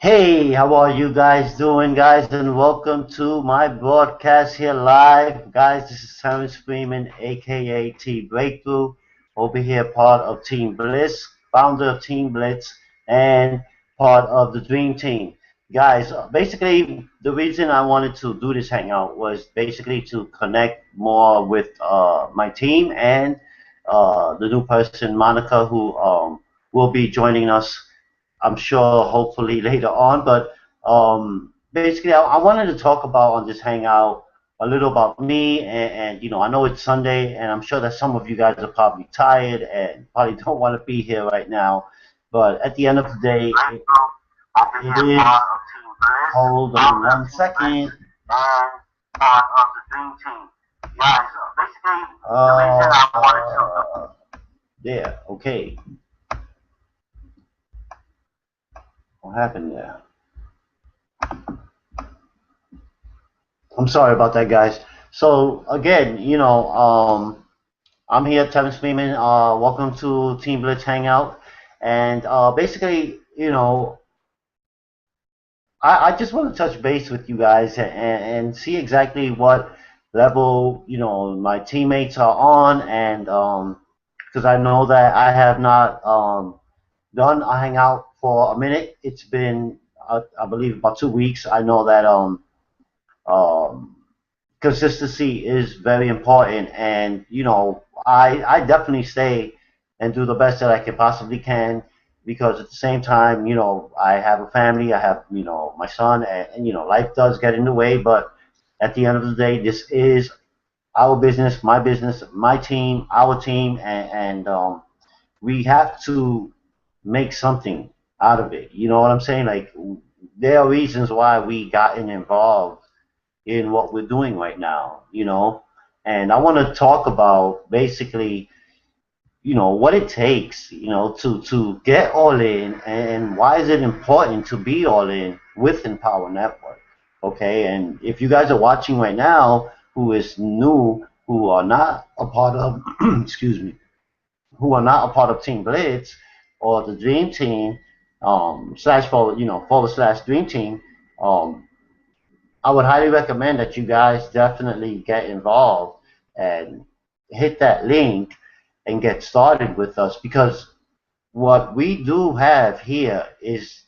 Hey, how are you guys doing, guys? And welcome to my broadcast here live. Guys, this is Terrence Freeman, aka T Breakthrough, over here, part of Team Bliss, founder of Team Blitz, and part of the Dream Team. Guys, basically, the reason I wanted to do this hangout was basically to connect more with my team and the new person, Monica, who will be joining us I'm sure hopefully later on. But basically, I wanted to talk about on this hangout a little about me, and I know it's Sunday, and I'm sure that some of you guys are probably tired and probably don't want to be here right now. But at the end of the day, it is. Hold on one second. There, okay. What happened there? I'm sorry about that, guys. So again, I'm here, Terrence Freeman. Welcome to Team Blitz Hangout, and basically, I just want to touch base with you guys and see exactly what level my teammates are on, and because I know that I have not done a hangout for a minute. It's been I believe about 2 weeks. I know that um, consistency is very important, and I definitely stay and do the best that I can possibly can, because at the same time, I have a family, I have my son, and life does get in the way. But at the end of the day, this is our business, my team, our team, and we have to make something out of it. You know what I'm saying? Like, there are reasons why we gotten involved in what we're doing right now, and I want to talk about basically, what it takes, to get all in, and why is it important to be all in with Empower Network. Okay, and if you guys are watching right now, who is new, who are not a part of, excuse me, who are not a part of Team Blitz or the Dream Team, slash forward, forward slash Dream Team, um, I would highly recommend that you guys definitely get involved and hit that link and get started with us, because what we do have here is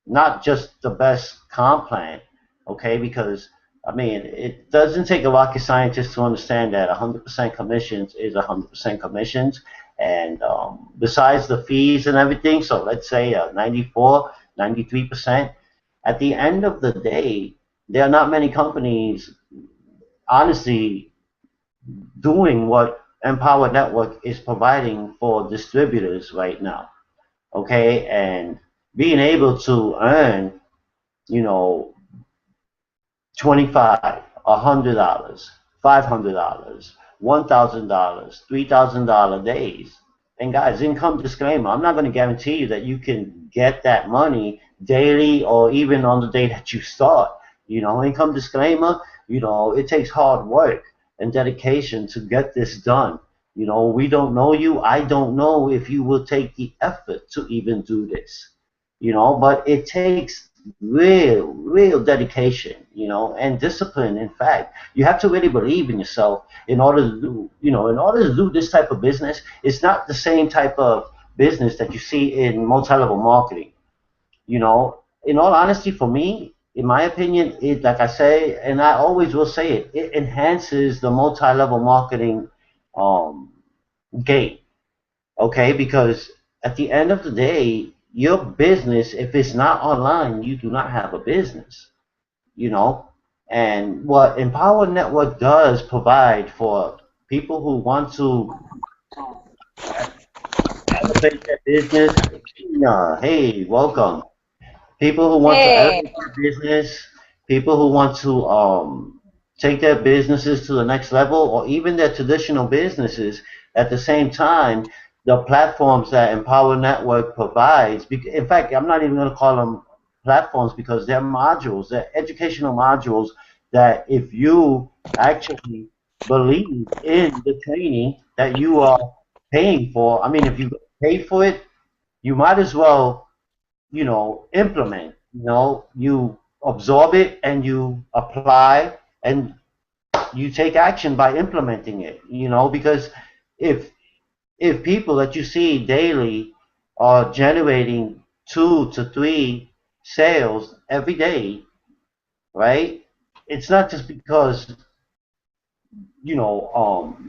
not just the best comp plan, okay? Because I mean, it doesn't take a rocket scientist to understand that 100% commissions is 100% commissions, and besides the fees and everything, so let's say 94, 93%. At the end of the day, there are not many companies, honestly, doing what Empower Network is providing for distributors right now. Okay, and being able to earn, you know, 25, $100, $500, $1,000, $3,000 days. And guys, income disclaimer, I'm not going to guarantee you that you can get that money daily or even on the day that you start. Income disclaimer, it takes hard work and dedication to get this done. We don't know you. I don't know if you will take the effort to even do this. But it takes real dedication, and discipline. In fact, you have to really believe in yourself in order to do, in order to do this type of business. It's not the same type of business that you see in multi-level marketing. In all honesty, for me, in my opinion, it, like I say, and I always will say it, it enhances the multi-level marketing um, game. Okay, because at the end of the day, your business, if it's not online, you do not have a business. you know. And what Empower Network does provide for people who want to elevate their business, hey, welcome. People who want to Hey, elevate their business, people who want to take their businesses to the next level, or even their traditional businesses at the same time, the platforms that Empower Network provides. In fact, I'm not even going to call them platforms, because they're modules, they're educational modules that if you actually believe in the training that you are paying for, I mean, if you pay for it, you might as well implement. you absorb it and you apply and you take action by implementing it. Because if people that you see daily are generating 2 to 3 sales every day, right? It's not just because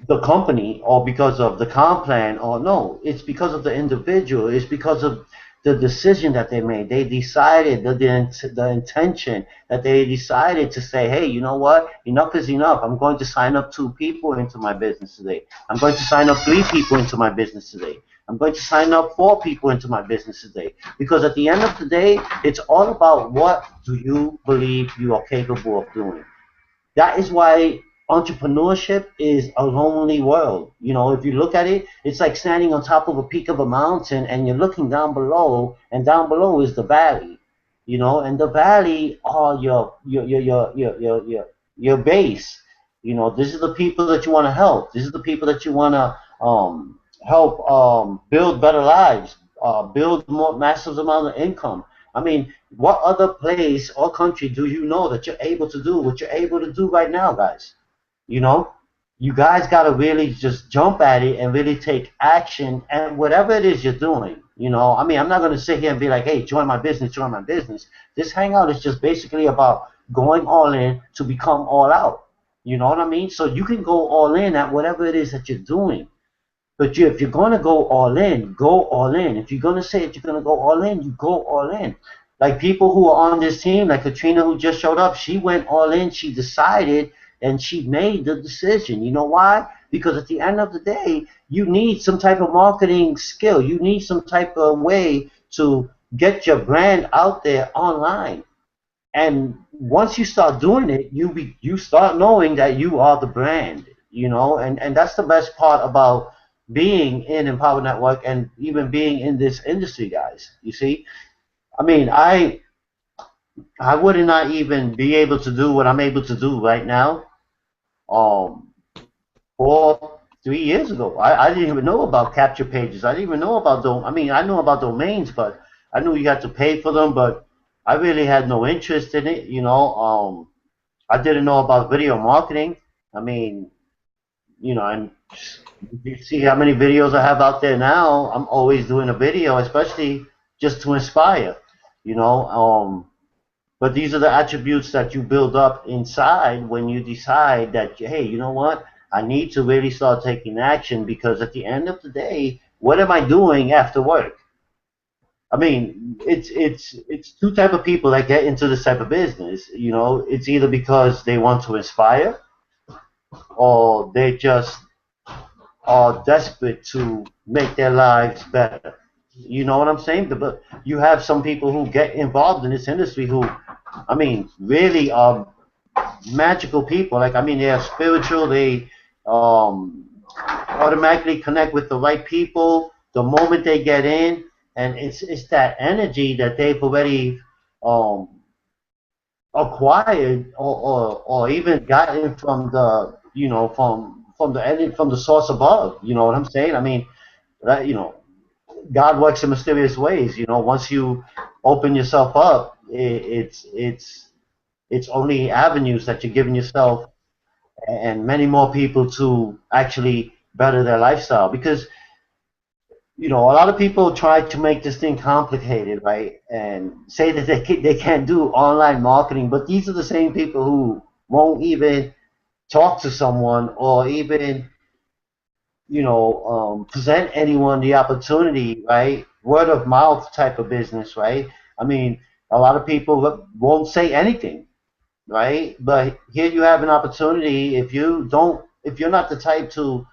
the company or because of the comp plan, or no, it's because of the individual. It's because of the decision that they made. They decided the intention that they decided to say, hey, you know what? Enough is enough. I'm going to sign up 2 people into my business today. I'm going to sign up 3 people into my business today. I'm going to sign up 4 people into my business today. Because at the end of the day, it's all about what do you believe you are capable of doing. That is why entrepreneurship is a lonely world. If you look at it, it's like standing on top of a peak of a mountain and you're looking down below, and down below is the valley. And the valley are your base. This is the people that you want to help. This is the people that you want to help build better lives, build more massive amount of income. I mean, what other place or country do you know that you're able to do what you're able to do right now, guys? You know, you guys got to really just jump at it and really take action and whatever it is you're doing. I mean, I'm not going to sit here and be like, hey, join my business, join my business. This hangout is just basically about going all in to become all out. You know what I mean? So you can go all in at whatever it is that you're doing. But if you're going to go all in, go all in. If you're going to say that you're going to go all in, you go all in. Like people who are on this team, like Katrina who just showed up, she went all in. She decided and she made the decision. You know why? Because at the end of the day, you need some type of marketing skill. You need some type of way to get your brand out there online. And once you start doing it, you start knowing that you are the brand, and that's the best part about being in Empower Network and even being in this industry, guys. You see, I mean, I would not even be able to do what I'm able to do right now. Um, 3 years ago, I didn't even know about capture pages. I didn't even know about I mean, I know about domains, but I knew you had to pay for them, but I really had no interest in it. I didn't know about video marketing. I mean, and you see how many videos I have out there now. I'm always doing a video, especially just to inspire, you know. But these are the attributes that you build up inside when you decide that, hey, you know what? I need to really start taking action because at the end of the day, what am I doing after work? I mean, it's two type of people that get into this type of business. It's either because they want to inspire or they just are desperate to make their lives better. You know what I'm saying? But you have some people who get involved in this industry who, I mean, really are magical people. Like, I mean, they are spiritual. They automatically connect with the right people the moment they get in, and it's that energy that they've already um, acquired or even gotten from the from the source above. You know what I'm saying? I mean, that God works in mysterious ways. Once you open yourself up, it's only avenues that you're giving yourself and many more people to actually better their lifestyle. Because a lot of people try to make this thing complicated, right? And say that they can't do online marketing, but these are the same people who won't even talk to someone or even present anyone the opportunity, right? Word of mouth type of business, right? I mean, a lot of people won't say anything, right? But here you have an opportunity. If you're not the type to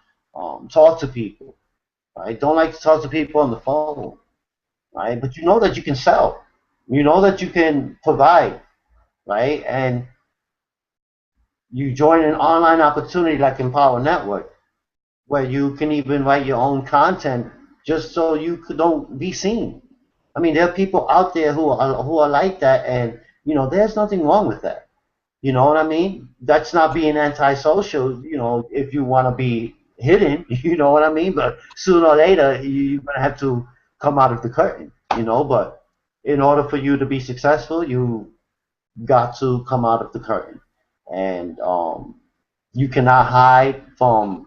talk to people, right? Don't like to talk to people on the phone, right? But you know that you can sell. You know that you can provide, right? And you join an online opportunity like Empower Network, where you can even write your own content just so you don't be seen. I mean, there are people out there who are like that, and there's nothing wrong with that. You know what I mean? That's not being antisocial. If you want to be hidden, you know what I mean. But sooner or later, you're gonna have to come out of the curtain. But in order for you to be successful, you got to come out of the curtain, and you cannot hide from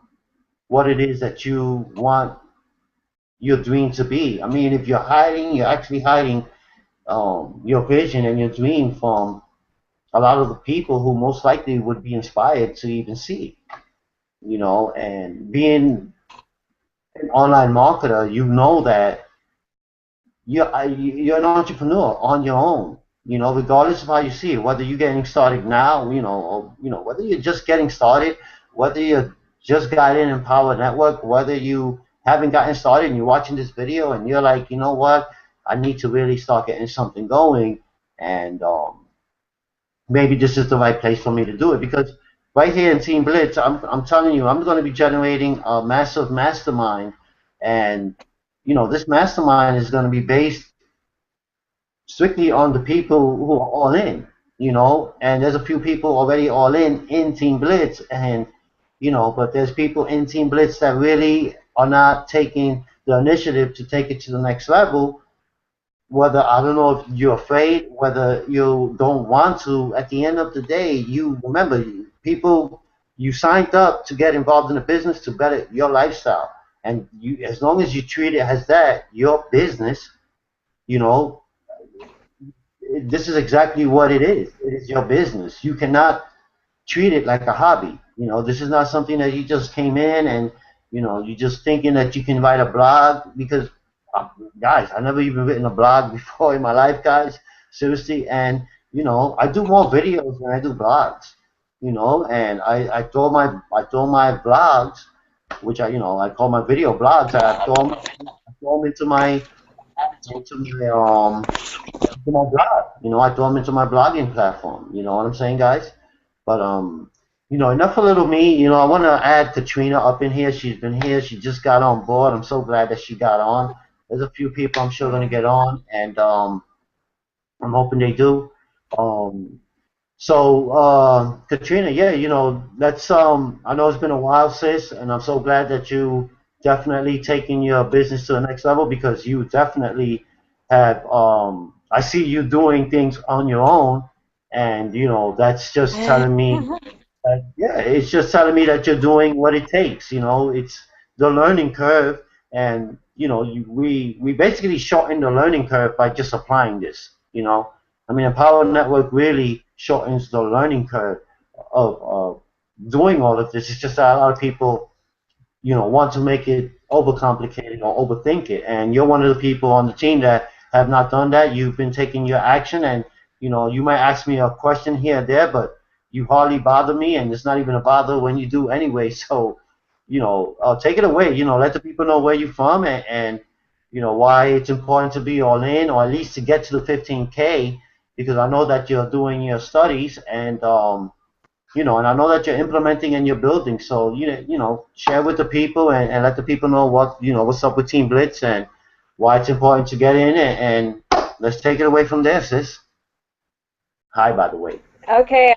what it is that you want your dream to be. I mean, if you're hiding, you're actually hiding your vision and your dream from a lot of the people who most likely would be inspired to even see it. And being an online marketer, you know that you're an entrepreneur on your own. Regardless of how you see it, whether you're getting started now, or whether you're just getting started, whether you just got in Power Network, whether you haven't gotten started and you're watching this video and you're like, you know what, I need to really start getting something going, and maybe this is the right place for me to do it, because right here in Team Blitz, I'm telling you, I'm going to be generating a massive mastermind, and this mastermind is going to be based strictly on the people who are all in, and there's a few people already all in Team Blitz, and but there's people in Team Blitz that really are not taking the initiative to take it to the next level. Whether I don't know if you're afraid, whether you don't want to, at the end of the day, you remember, people, you signed up to get involved in a business to better your lifestyle, and as long as you treat it as that, your business, you know, this is exactly what it is. It is your business. You cannot treat it like a hobby. This is not something that you just came in and you're just thinking that you can write a blog, because uh, guys, I never even written a blog before in my life, guys. Seriously, and I do more videos than I do blogs. And I throw my blogs, which I call my video blogs. I throw them into my blog. I throw them into my blogging platform. You know what I'm saying, guys? But enough a little me. I want to add Katrina up in here. She's been here. She just got on board. I'm so glad that she got on. There's a few people I'm sure gonna get on, and I'm hoping they do. Um, so, Katrina, yeah, that's I know it's been a while, sis, and I'm so glad that you definitely taking your business to the next level, because you definitely have I see you doing things on your own, and that's just telling me yeah, it's just telling me that you're doing what it takes. It's the learning curve, and we basically shorten the learning curve by just applying this. I mean, a power network really shortens the learning curve of doing all of this. It's just that a lot of people want to make it overcomplicated or overthink it. And you're one of the people on the team that have not done that. You've been taking your action, and you might ask me a question here and there, but you hardly bother me, and it's not even a bother when you do anyway. So, take it away. Let the people know where you're from, and why it's important to be all in, or at least to get to the 15K, because I know that you're doing your studies, and I know that you're implementing and you're building. So share with the people, and let the people know what's up with Team Blitz and why it's important to get in, and let's take it away from there, sis. Hi, by the way. Okay,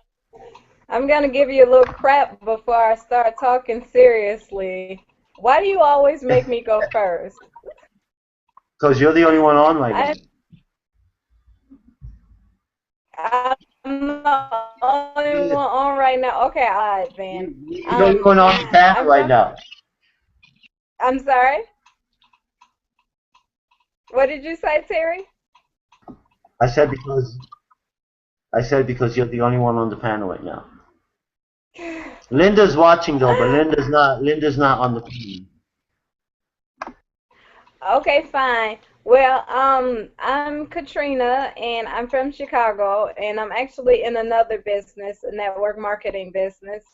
I'm gonna give you a little crap before I start talking seriously. Why do you always make me go first? Because you're the only one on right now. I, I'm the only You, one on right now. Okay, all right then. you're the only one on the panel I'm right from. now. I'm sorry. What did you say, Terry? I said because I said because you're the only one on the panel right now. Linda's watching though, but Linda's not on the panel. Okay, fine. Well, I'm Katrina, and I'm from Chicago, and I'm actually in another business, a network marketing business,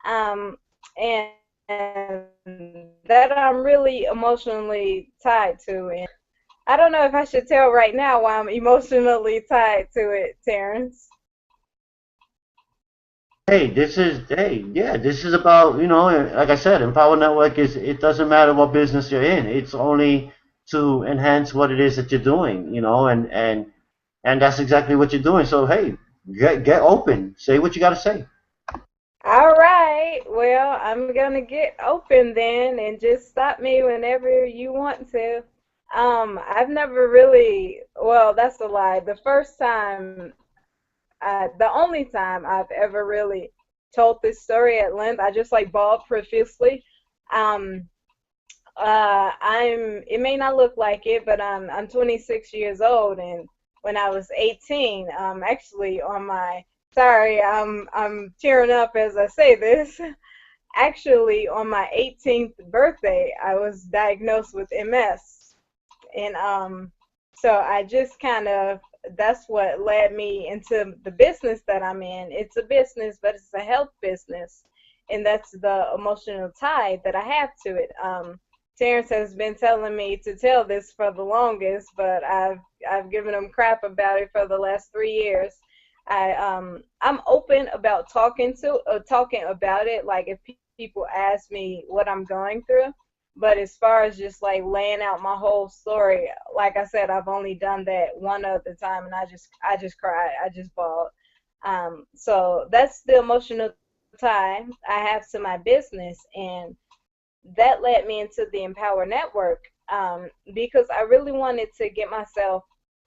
um, and that I'm really emotionally tied to. And I don't know if I should tell right now why I'm emotionally tied to it, Terrence. Yeah, this is about, like I said, Empower Network is, it doesn't matter what business you're in. It's only to enhance what it is that you're doing, and that's exactly what you're doing. So hey, get open. Say what you got to say. All right. Well, I'm gonna get open then, and just stop me whenever you want to. I've never really, well, that's a lie. The first time, the only time I've ever really told this story at length, I just like bawled profusely. Um, it may not look like it, but I'm 26 years old, and when I was 18, actually on my, sorry, I'm tearing up as I say this. Actually, on my 18th birthday, I was diagnosed with MS. And so I just kind of, that's what led me into the business that I'm in. It's a business, but it's a health business, and that's the emotional tie that I have to it. Terrence has been telling me to tell this for the longest, but I've given him crap about it for the last 3 years. I'm open about talking about it. Like if people ask me what I'm going through, but as far as just like laying out my whole story, like I said, I've only done that one other time, and I just cried, I just bawled. So that's the emotional tie I have to my business, and that led me into the Empower Network, because I really wanted to get myself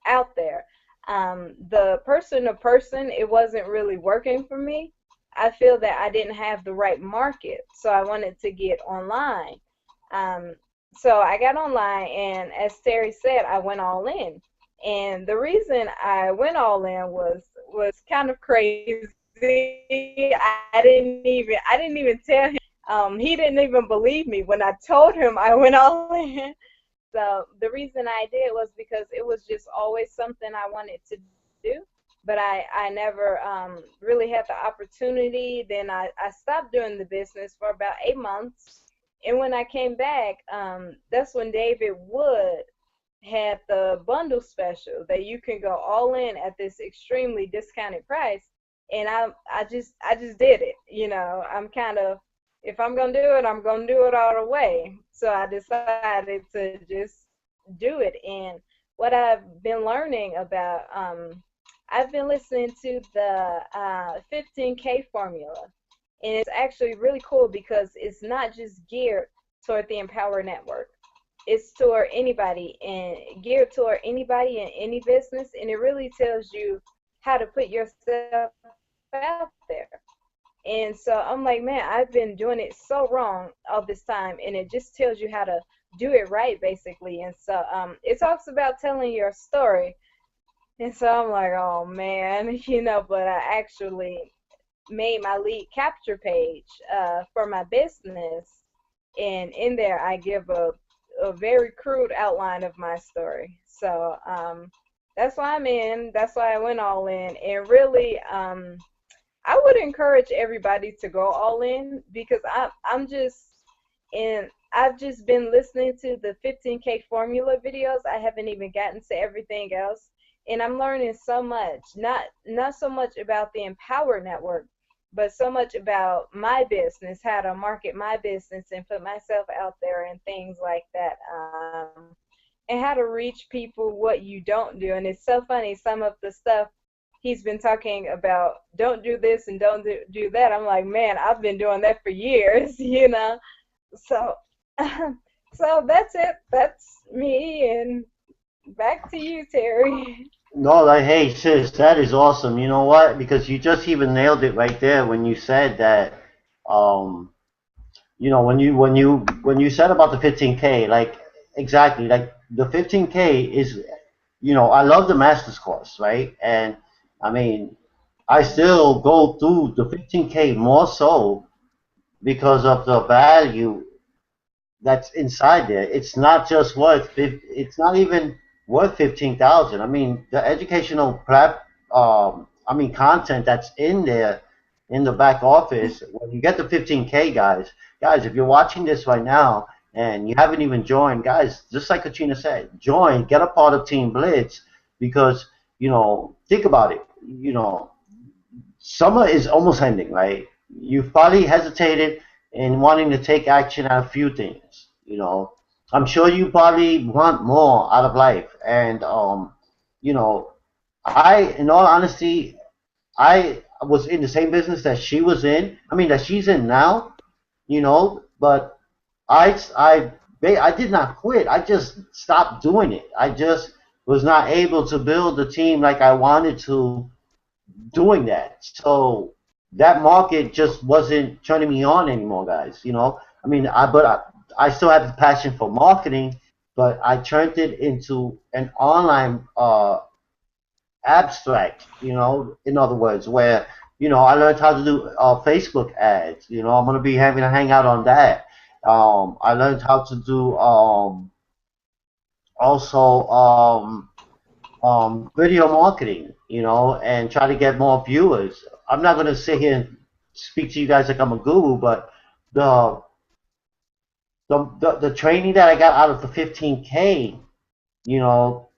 out there. The person to person, it wasn't really working for me. I feel that I didn't have the right market, so I wanted to get online. Um, so I got online, and as Terry said, I went all in. And the reason I went all in was kind of crazy. I didn't even tell him. He didn't even believe me when I told him I went all in. So the reason I did was because it was just always something I wanted to do, but I never really had the opportunity. Then I stopped doing the business for about 8 months. And when I came back, that's when David Wood had the bundle special that you can go all in at this extremely discounted price. And I just did it. I'm kind of, if I'm gonna do it, I'm gonna do it all the way. So I decided to just do it. And what I've been learning about, I've been listening to the 15K formula, and it's actually really cool because it's not just geared toward the Empower Network. It's toward anybody and geared toward anybody in any business, and it really tells you how to put yourself out there. And so I'm like, man, I've been doing it so wrong all this time, and it just tells you how to do it right, basically. And so it talks about telling your story. And so I'm like, oh man, but I actually made my lead capture page for my business, and in there I give a very crude outline of my story. So that's why I'm in. That's why I went all in, and really, I would encourage everybody to go all in because I'm just and I've just been listening to the 15K formula videos. I haven't even gotten to everything else, and I'm learning so much. Not so much about the Empower Network, but so much about my business, how to market my business and put myself out there and things like that. And how to reach people what you don't do. And it's so funny, some of the stuff he's been talking about, don't do this and don't do that. I'm like, man, I've been doing that for years, So, so that's it. That's me. And back to you, Terry. No, like, hey, sis, that is awesome. You know what? Because you just even nailed it right there when you said that, um, when you said about the 15K, like exactly, like the 15K is, I love the master's course, right? And I mean, I still go through the 15K more so because of the value that's inside there. It's not just worth. It's not even worth 15,000. I mean, the educational content that's in there in the back office. When you get the 15K, guys, if you're watching this right now and you haven't even joined, guys, just like Katrina said, join, get a part of Team Blitz because think about it. Summer is almost ending, right? You've probably hesitated in wanting to take action on a few things. I'm sure you probably want more out of life, and you know, in all honesty, I was in the same business that she was in. I mean, that she's in now. But I I did not quit. I just stopped doing it. I just was not able to build the team like I wanted to doing that. So that market just wasn't turning me on anymore, guys. You know, I mean, I still have the passion for marketing, but I turned it into an online abstract. You know, in other words, where I learned how to do Facebook ads. You know, I'm gonna be having a hangout on that. I learned how to do also video marketing, and try to get more viewers. I'm not going to sit here and speak to you guys like I'm a guru, but the the training that I got out of the 15K,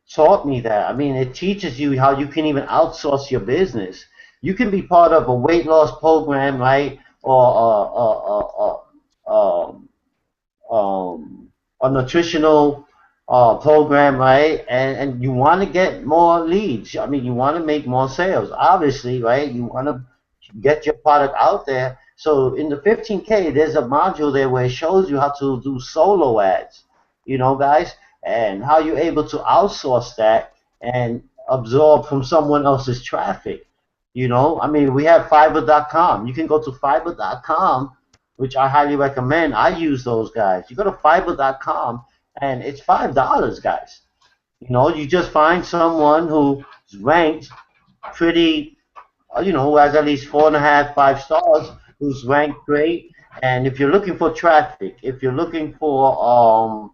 taught me that. I mean, it teaches you how you can even outsource your business. You can be part of a weight loss program, right? Or um, a nutritional program, right? And you want to get more leads. I mean, you want to make more sales, obviously, right? You want to get your product out there. So in the 15K, there's a module there where it shows you how to do solo ads, guys, and how you're able to outsource that and absorb from someone else's traffic. I mean, we have Fiverr.com. You can go to Fiverr.com, which I highly recommend. I use those guys. You go to Fiverr.com and it's $5, guys. You just find someone who's ranked pretty, who has at least 4.5, 5 stars, who's ranked great. And if you're looking for traffic, if you're looking for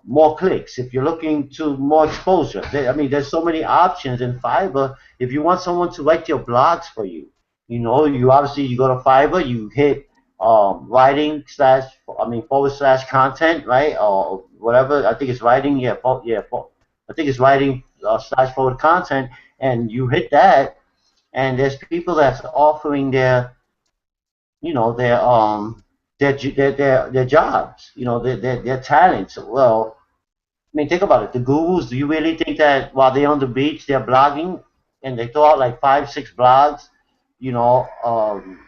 more clicks, if you're looking to more exposure, I mean, there's so many options in Fiverr. If you want someone to write your blogs for you, you obviously you go to Fiverr, you hit writing slash, I mean / content, right, or whatever. I think it's writing, yeah, I think it's writing / content, and you hit that, and there's people that's offering you know, their their jobs, their talents. Well, I mean, think about it. The gurus, do you really think that while they're on the beach, they're blogging and they throw out like 5, 6 blogs, you know, um,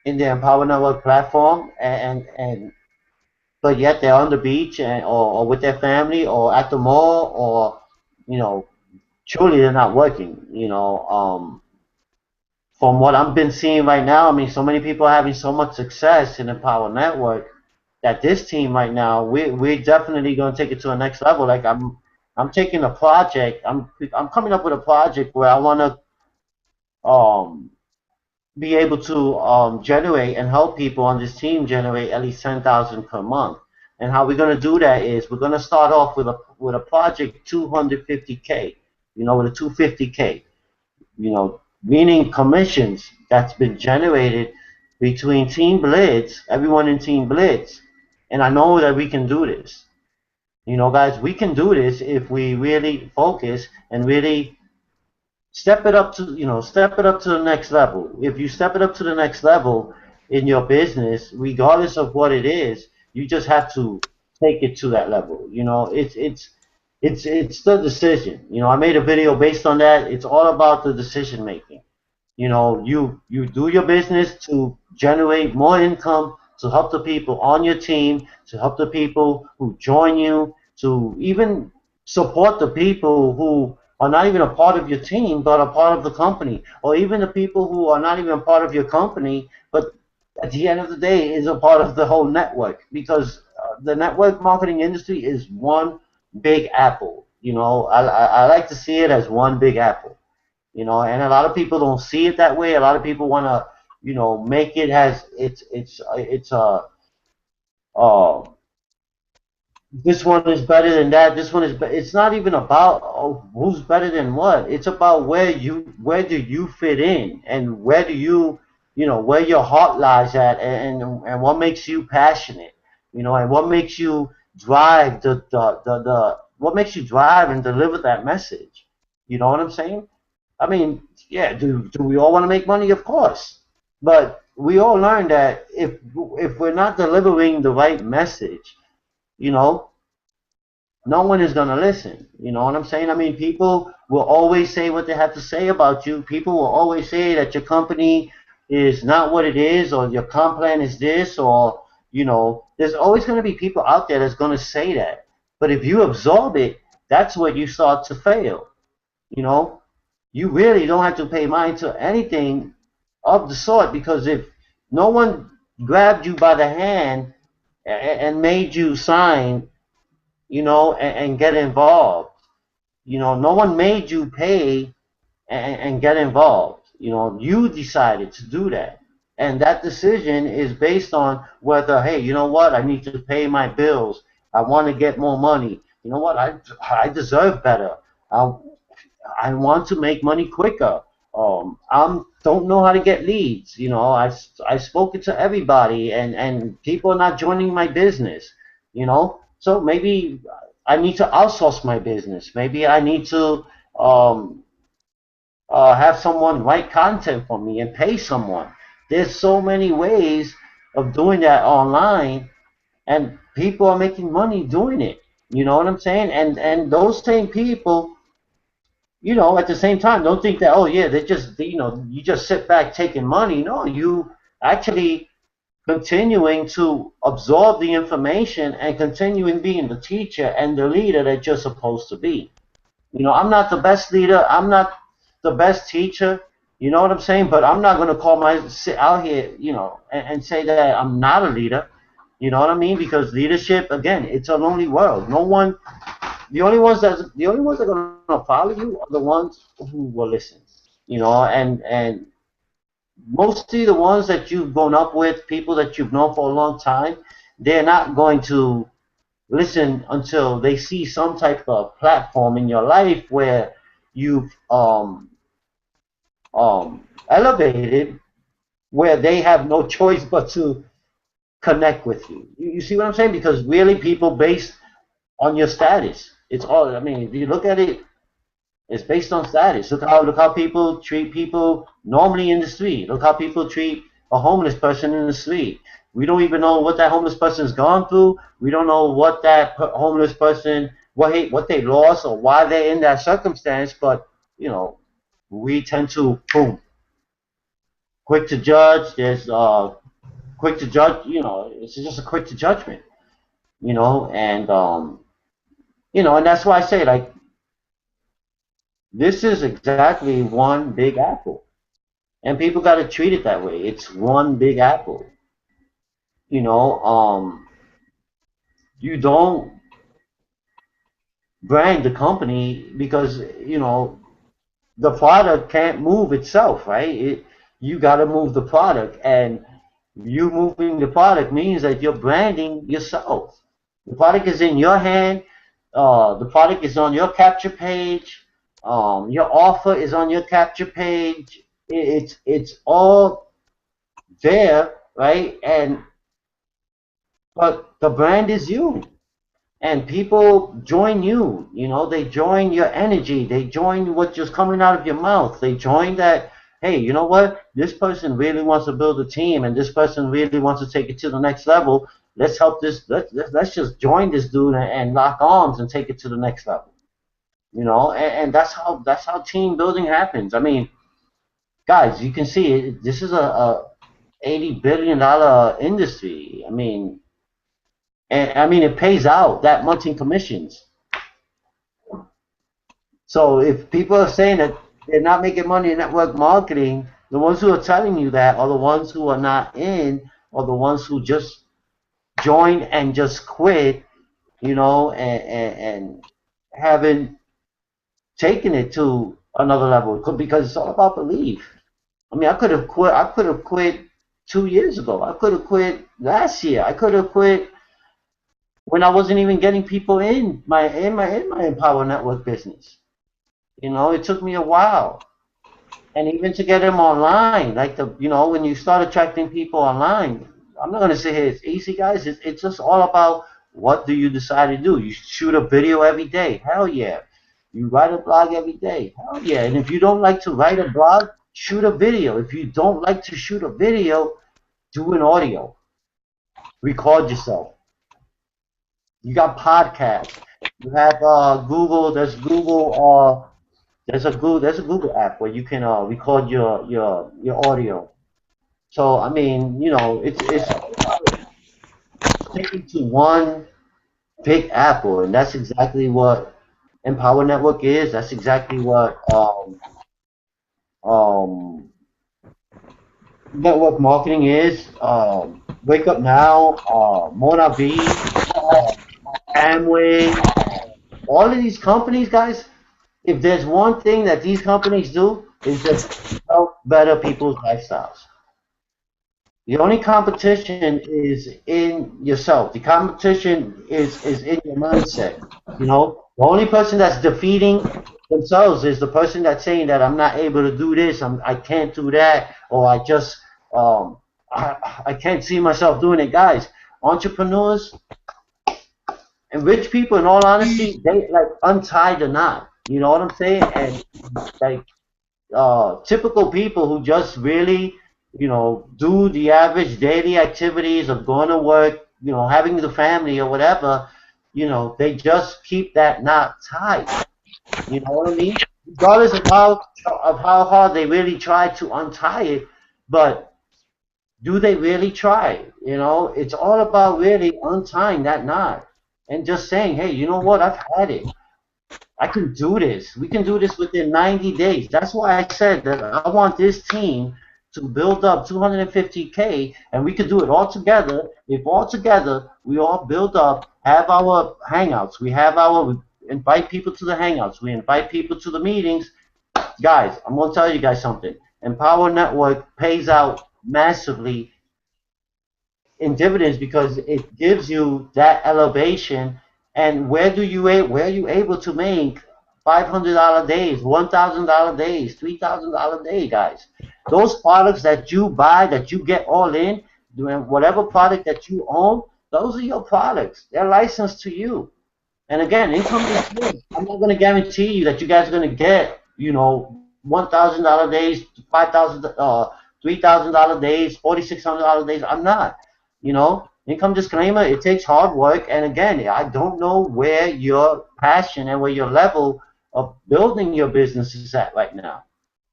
in their Empower Network platform, and but yet they're on the beach or with their family or at the mall, or you know, truly they're not working. From what I've been seeing right now, I mean, so many people are having so much success in Empower Network that this team right now, we're definitely going to take it to the next level. Like I'm taking a project. I'm coming up with a project where I want to be able to generate and help people on this team generate at least 10,000 per month. And how we're going to do that is we're going to start off with a project 250K. With a 250K. Meaning commissions that's been generated between Team Blitz, everyone in Team Blitz, and I know that we can do this. Guys, we can do this if we really focus and really step it up to the next level. If you step it up to the next level in your business, regardless of what it is, you just have to take it to that level. It's the decision. I made a video based on that. It's all about the decision making. You do your business to generate more income, to help the people on your team, to help the people who join you, to even support the people who are not even a part of your team but a part of the company, or even the people who are not even a part of your company but at the end of the day is a part of the whole network, because the network marketing industry is one big apple. I like to see it as one big apple. And a lot of people don't see it that way. A lot of people want to, make it as it's a uh, this one is better than that. This one is. It's not even about who's better than what. It's about where do you fit in, and where do where your heart lies at, and what makes you passionate, and what makes you drive what makes you drive and deliver that message. You know what I'm saying? I mean, yeah. Do we all want to make money? Of course, but we all learn that if we're not delivering the right message, you know, no one is going to listen. You know what I'm saying? I mean, people will always say what they have to say about you. People will always say that your company is not what it is, or your comp plan is this, or There's always going to be people out there that's going to say that. But if you absorb it, that's where you start to fail. You know, you really don't have to pay mind to anything of the sort, because if no one grabbed you by the hand and made you sign, and get involved, no one made you pay and get involved. You decided to do that. And that decision is based on whether, hey, you know what, I need to pay my bills. I want to get more money. You know what, I deserve better. I, I want to make money quicker. I don't know how to get leads. I've spoken to everybody, and people are not joining my business. So maybe I need to outsource my business. Maybe I need to um, have someone write content for me and pay someone. There's so many ways of doing that online, and people are making money doing it. You know what I'm saying? And those same people, at the same time, don't think that, oh yeah, they just, you just sit back taking money. No, you actually continuing to absorb the information and continuing being the teacher and the leader that you're supposed to be. I'm not the best leader. I'm not the best teacher. You know what I'm saying? But I'm not going to sit out here, and say that I'm not a leader. You know what I mean? Because leadership, again, it's a lonely world. No one, the only ones that are going to follow you are the ones who will listen. And mostly the ones that you've grown up with, people that you've known for a long time, they're not going to listen until they see some type of platform in your life where you've elevated, where they have no choice but to connect with you. You see what I'm saying? Because really, people based on your status. It's all. I mean, if you look at it, it's based on status. Look how people treat people normally in the street. Look how people treat a homeless person in the street. We don't even know what that homeless person's gone through. We don't know what that homeless person, what they lost, or why they're in that circumstance. But you know, we tend to boom, quick to judge. There's quick to judge. It's just a quick to judgment. And that's why I say, like, this is exactly one big apple. And people got to treat it that way. It's one big apple. You know, you don't brand the company because the product can't move itself, right? You got to move the product, and you moving the product means that you're branding yourself. The product is in your hand. The product is on your capture page. Your offer is on your capture page. It's all there, right? But the brand is you, and people join you. They join your energy. They join what's just coming out of your mouth. They join that. Hey, you know what? This person really wants to build a team, and this person really wants to take it to the next level. Let's help this. Let's just join this dude and lock arms and take it to the next level. And that's how team building happens. I mean, guys, you can see it. This is a $80 billion industry. I mean, and I mean, it pays out that much in commissions. So if people are saying that they're not making money in network marketing, the ones who are telling you that are the ones who are not in, or the ones who just joined and just quit, and haven't taken it to another level, because it's all about belief. I mean, I could have quit. I could have quit 2 years ago. I could have quit last year. I could have quit when I wasn't even getting people in my Empower Network business. It took me a while, and even to get them online, like when you start attracting people online, I'm not gonna say hey, it's easy, guys. It's just all about what do you decide to do. You shoot a video every day, hell yeah. You write a blog every day, hell yeah. And if you don't like to write a blog, shoot a video. If you don't like to shoot a video, do an audio. Record yourself. You got podcasts. You have Google. There's a Google app where you can record your audio. So I mean, it's all about it. sticking to one big apple, and that's exactly what Empower Network is. That's exactly what um, network marketing is. Wake Up Now, Mona V, Amway, all of these companies, guys. If there's one thing that these companies do, is just help better people's lifestyles. The only competition is in yourself. The competition is in your mindset. You know, the only person that's defeating themselves is the person that's saying that I'm not able to do this, I can't do that, or um, I can't see myself doing it. Guys, entrepreneurs and rich people, in all honesty, they like untie the knot. You know what I'm saying? And like typical people who just really, do the average daily activities of going to work, having the family or whatever, they just keep that knot tied. You know what I mean? Regardless of how hard they really try to untie it, but do they really try? It's all about really untying that knot and just saying, hey, you know what? I've had it. I can do this. We can do this within 90 days. That's why I said that I want this team to build up 250K, and we can do it all together. If all together we all build up, have our hangouts, we invite people to the hangouts, we invite people to the meetings. Guys, I'm gonna tell you guys something. Empower Network pays out massively in dividends because it gives you that elevation. And where are you able to make $500 days, $1,000 days, $3,000 day, guys? Those products that you buy, that you get all in, doing whatever product that you own, those are your products. They're licensed to you. And again, income is free. I'm not going to guarantee you that you guys are going to get, $1,000 days, 5,000, $3,000 days, $4,600 days. I'm not. Income disclaimer. It takes hard work, and again, I don't know where your passion and where your level of building your business is at right now.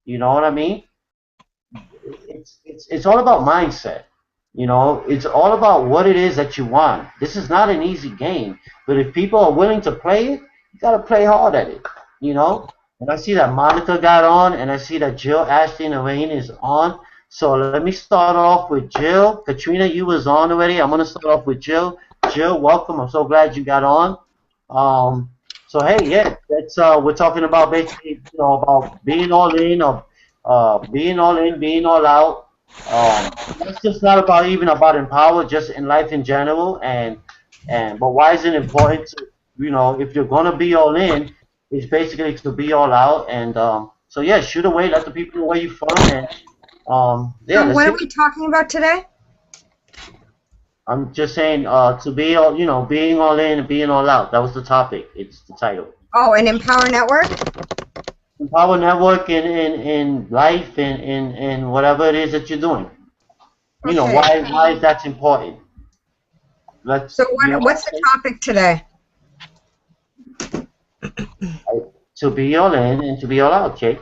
You know what I mean? It's all about mindset. It's all about what it is that you want. This is not an easy game, but if people are willing to play it, you gotta play hard at it. You know. And I see that Monica got on, and I see that Jill, Ashley, and Elaine is on. So let me start off with Jill. Katrina, you was on already. I'm gonna start off with Jill. Jill, welcome. I'm so glad you got on. So hey, yeah, that's we're talking about basically, about being all in, or being all in, being all out. It's just not about even about Empower, just in life in general. But why is it important to, if you're gonna be all in, it's basically to be all out. And so yeah, shoot away, let the people know where you're from, and yeah. So what are we talking about today? I'm just saying to be all, being all in and being all out. That was the topic. It's the title. Oh, an Empower Network? Empower Network in life and in whatever it is that you're doing. Okay. Why is that important? So what's the topic today? To be all in and to be all out, okay?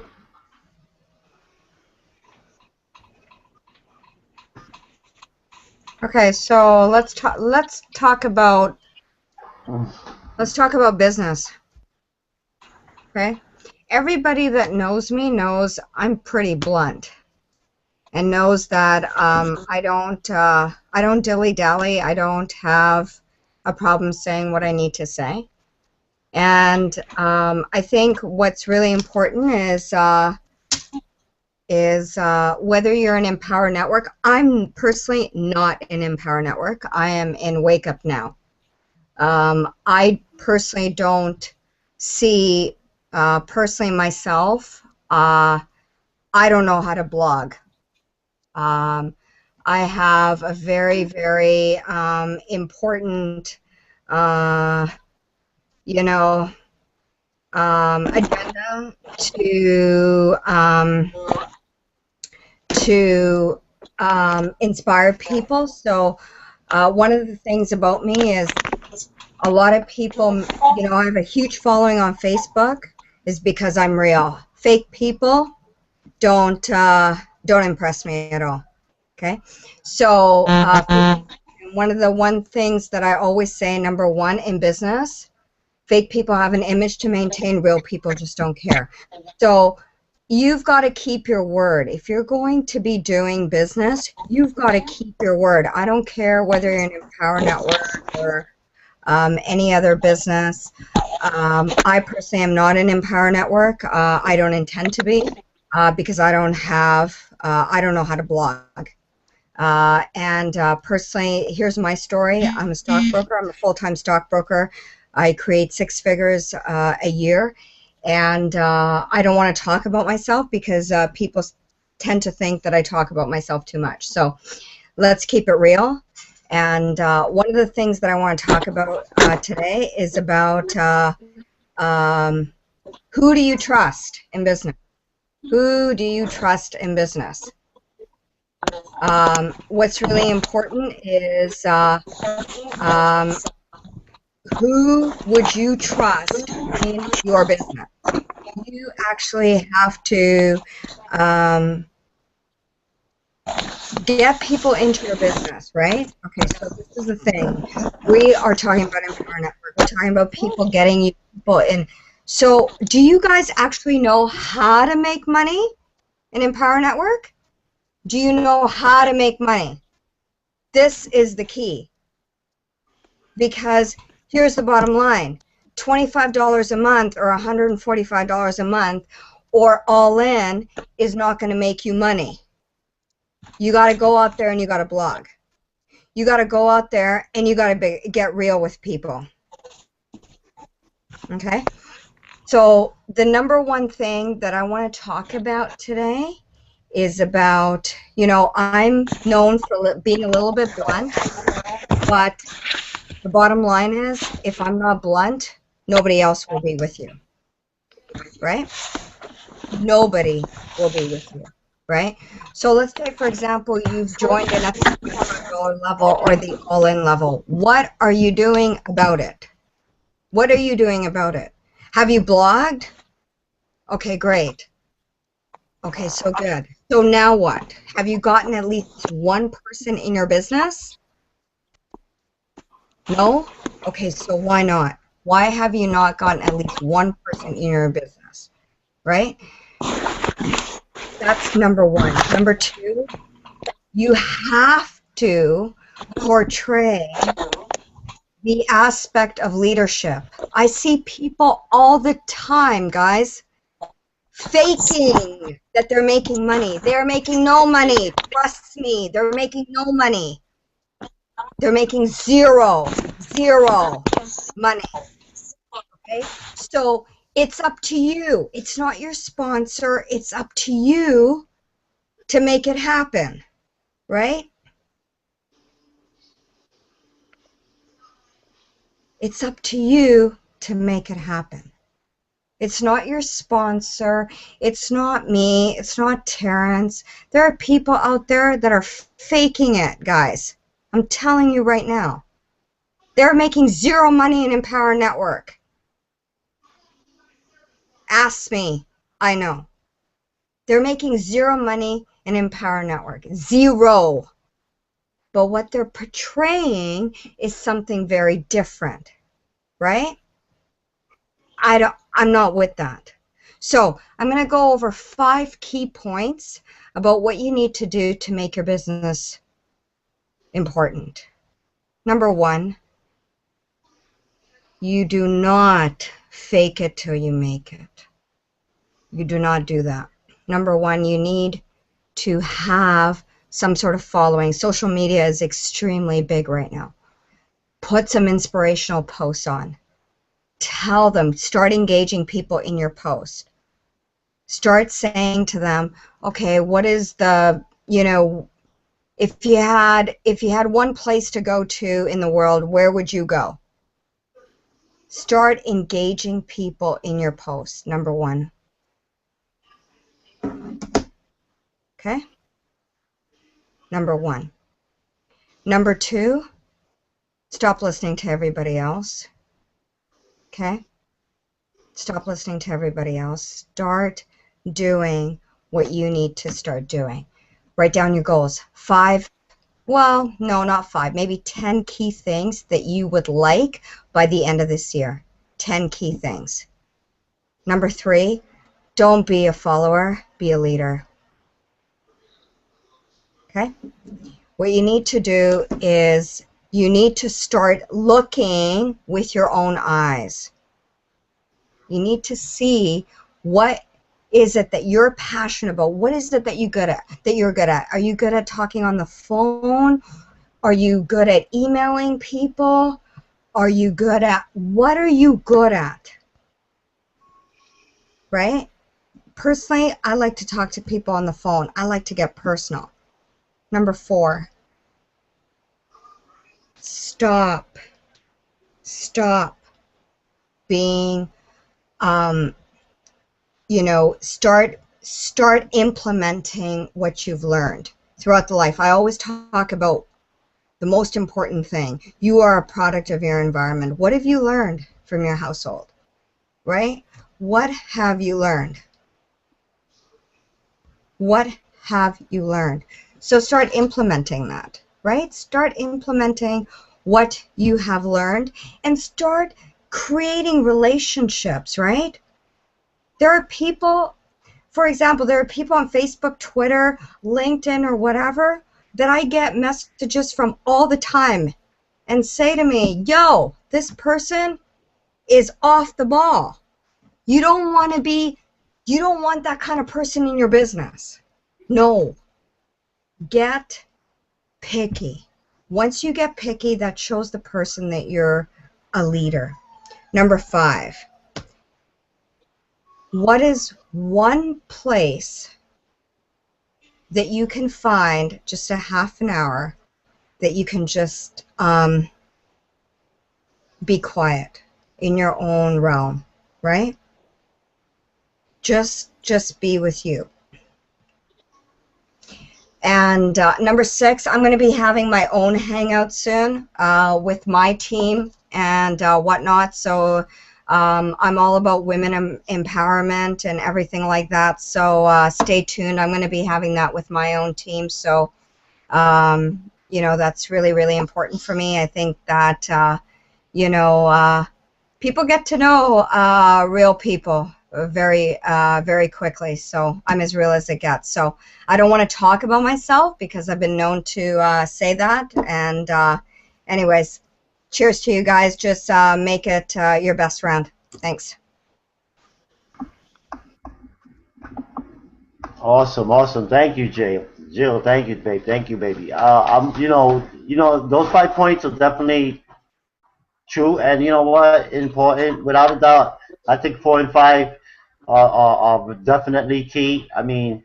Okay, so let's talk about business. Okay? Everybody that knows me knows I'm pretty blunt, and knows that I don't dilly-dally. I don't have a problem saying what I need to say. And I think what's really important is whether you're an Empower Network. I'm personally not in Empower Network. I am in Wake Up Now. I personally don't see, personally myself, I don't know how to blog. I have a very, very important, agenda to inspire people. So one of the things about me is a lot of people, I have a huge following on Facebook, is because I'm real. Fake people don't impress me at all. Okay, so One of the things that I always say, number one, in business, fake people have an image to maintain, real people just don't care. So you've got to keep your word. If you're going to be doing business, you've got to keep your word. I don't care whether you're in Empower Network or any other business. I personally am not in Empower Network. I don't intend to be because I don't know how to blog. Personally, here's my story. I'm a stockbroker. I'm a full-time stockbroker. I create 6 figures a year, and I don't want to talk about myself because people tend to think that I talk about myself too much. So let's keep it real. And one of the things that I want to talk about today is about who do you trust in business? Who do you trust in business? What's really important is who would you trust in your business? You actually have to get people into your business, right? Okay, so this is the thing. We are talking about Empower Network. We're talking about people getting people in. So do you guys actually know how to make money in Empower Network? Do you know how to make money? This is the key. Because here's the bottom line. $25 a month or $145 a month or all in is not going to make you money. You got to go out there and you got to blog. You got to go out there and you got to get real with people. Okay? So the number one thing that I want to talk about today is about, you know, I'm known for being a little bit blunt, but the bottom line is if I'm not blunt, nobody else will be with you, right? Nobody will be with you, right? So let's say, for example, you've joined in at the $25 level or the all-in level. What are you doing about it? What are you doing about it? Have you blogged? Okay, great. Okay, so good. So now what? Have you gotten at least one person in your business? No? Okay, so why not? Why have you not gotten at least one person in your business? Right? That's number one. Number two, you have to portray the aspect of leadership. I see people all the time, guys, faking that they're making money. They're making no money. Trust me, they're making no money. They're making zero money. Okay? So it's up to you. It's not your sponsor. It's up to you to make it happen, right? It's up to you to make it happen. It's not your sponsor. It's not me. It's not Terrence. There are people out there that are faking it, guys. I'm telling you right now. They're making zero money in Empower Network. Ask me. I know. They're making zero money in Empower Network. Zero. But what they're portraying is something very different, right? I'm not with that. So I'm going to go over 5 key points about what you need to do to make your business important. Number 1, you do not fake it till you make it. You do not do that. Number 1, you need to have some sort of following. Social media is extremely big right now. Put some inspirational posts on. Tell them, start engaging people in your post. Start saying to them, okay, what is the, you know, if you had one place to go to in the world, where would you go? Start engaging people in your post, number 1. Okay? Number 1. Number 2, stop listening to everybody else. Okay? Stop listening to everybody else. Start doing what you need to start doing. Write down your goals. 5 well, no, not 5, maybe 10 key things that you would like by the end of this year. 10 key things. Number 3, don't be a follower, be a leader. Okay? What you need to do is you need to start looking with your own eyes. You need to see what is it that you're passionate about? What is it that you're good at? Are you good at talking on the phone? Are you good at emailing people? Are you good at, what are you good at? Right? Personally, I like to talk to people on the phone. I like to get personal. Number 4, stop being, start implementing what you've learned throughout the life. I always talk about the most important thing. You are a product of your environment. What have you learned from your household, right? What have you learned? What have you learned? So start implementing that, right? Start implementing what you have learned and start creating relationships, right? There are people, for example, there are people on Facebook, Twitter, LinkedIn, or whatever that I get messages from all the time and say to me, yo, this person is off the ball. You don't want that kind of person in your business. No. Get picky. Once you get picky, that shows the person that you're a leader. Number 5, what is one place that you can find just a half an hour that you can just be quiet in your own realm, right? Just be with you. And number 6, I'm going to be having my own hangout soon with my team and whatnot. So I'm all about women empowerment and everything like that. So stay tuned. I'm going to be having that with my own team. So, that's really, really important for me. I think that, people get to know real people very, very quickly. So I'm as real as it gets. So I don't want to talk about myself because I've been known to say that. And anyways, cheers to you guys. Just make it your best round. Thanks. Awesome. Thank you, Jill. Thank you, babe. Thank you, baby. Those 5 points are definitely true, and you know what? Important, without a doubt. I think 4 and 5 are definitely key. You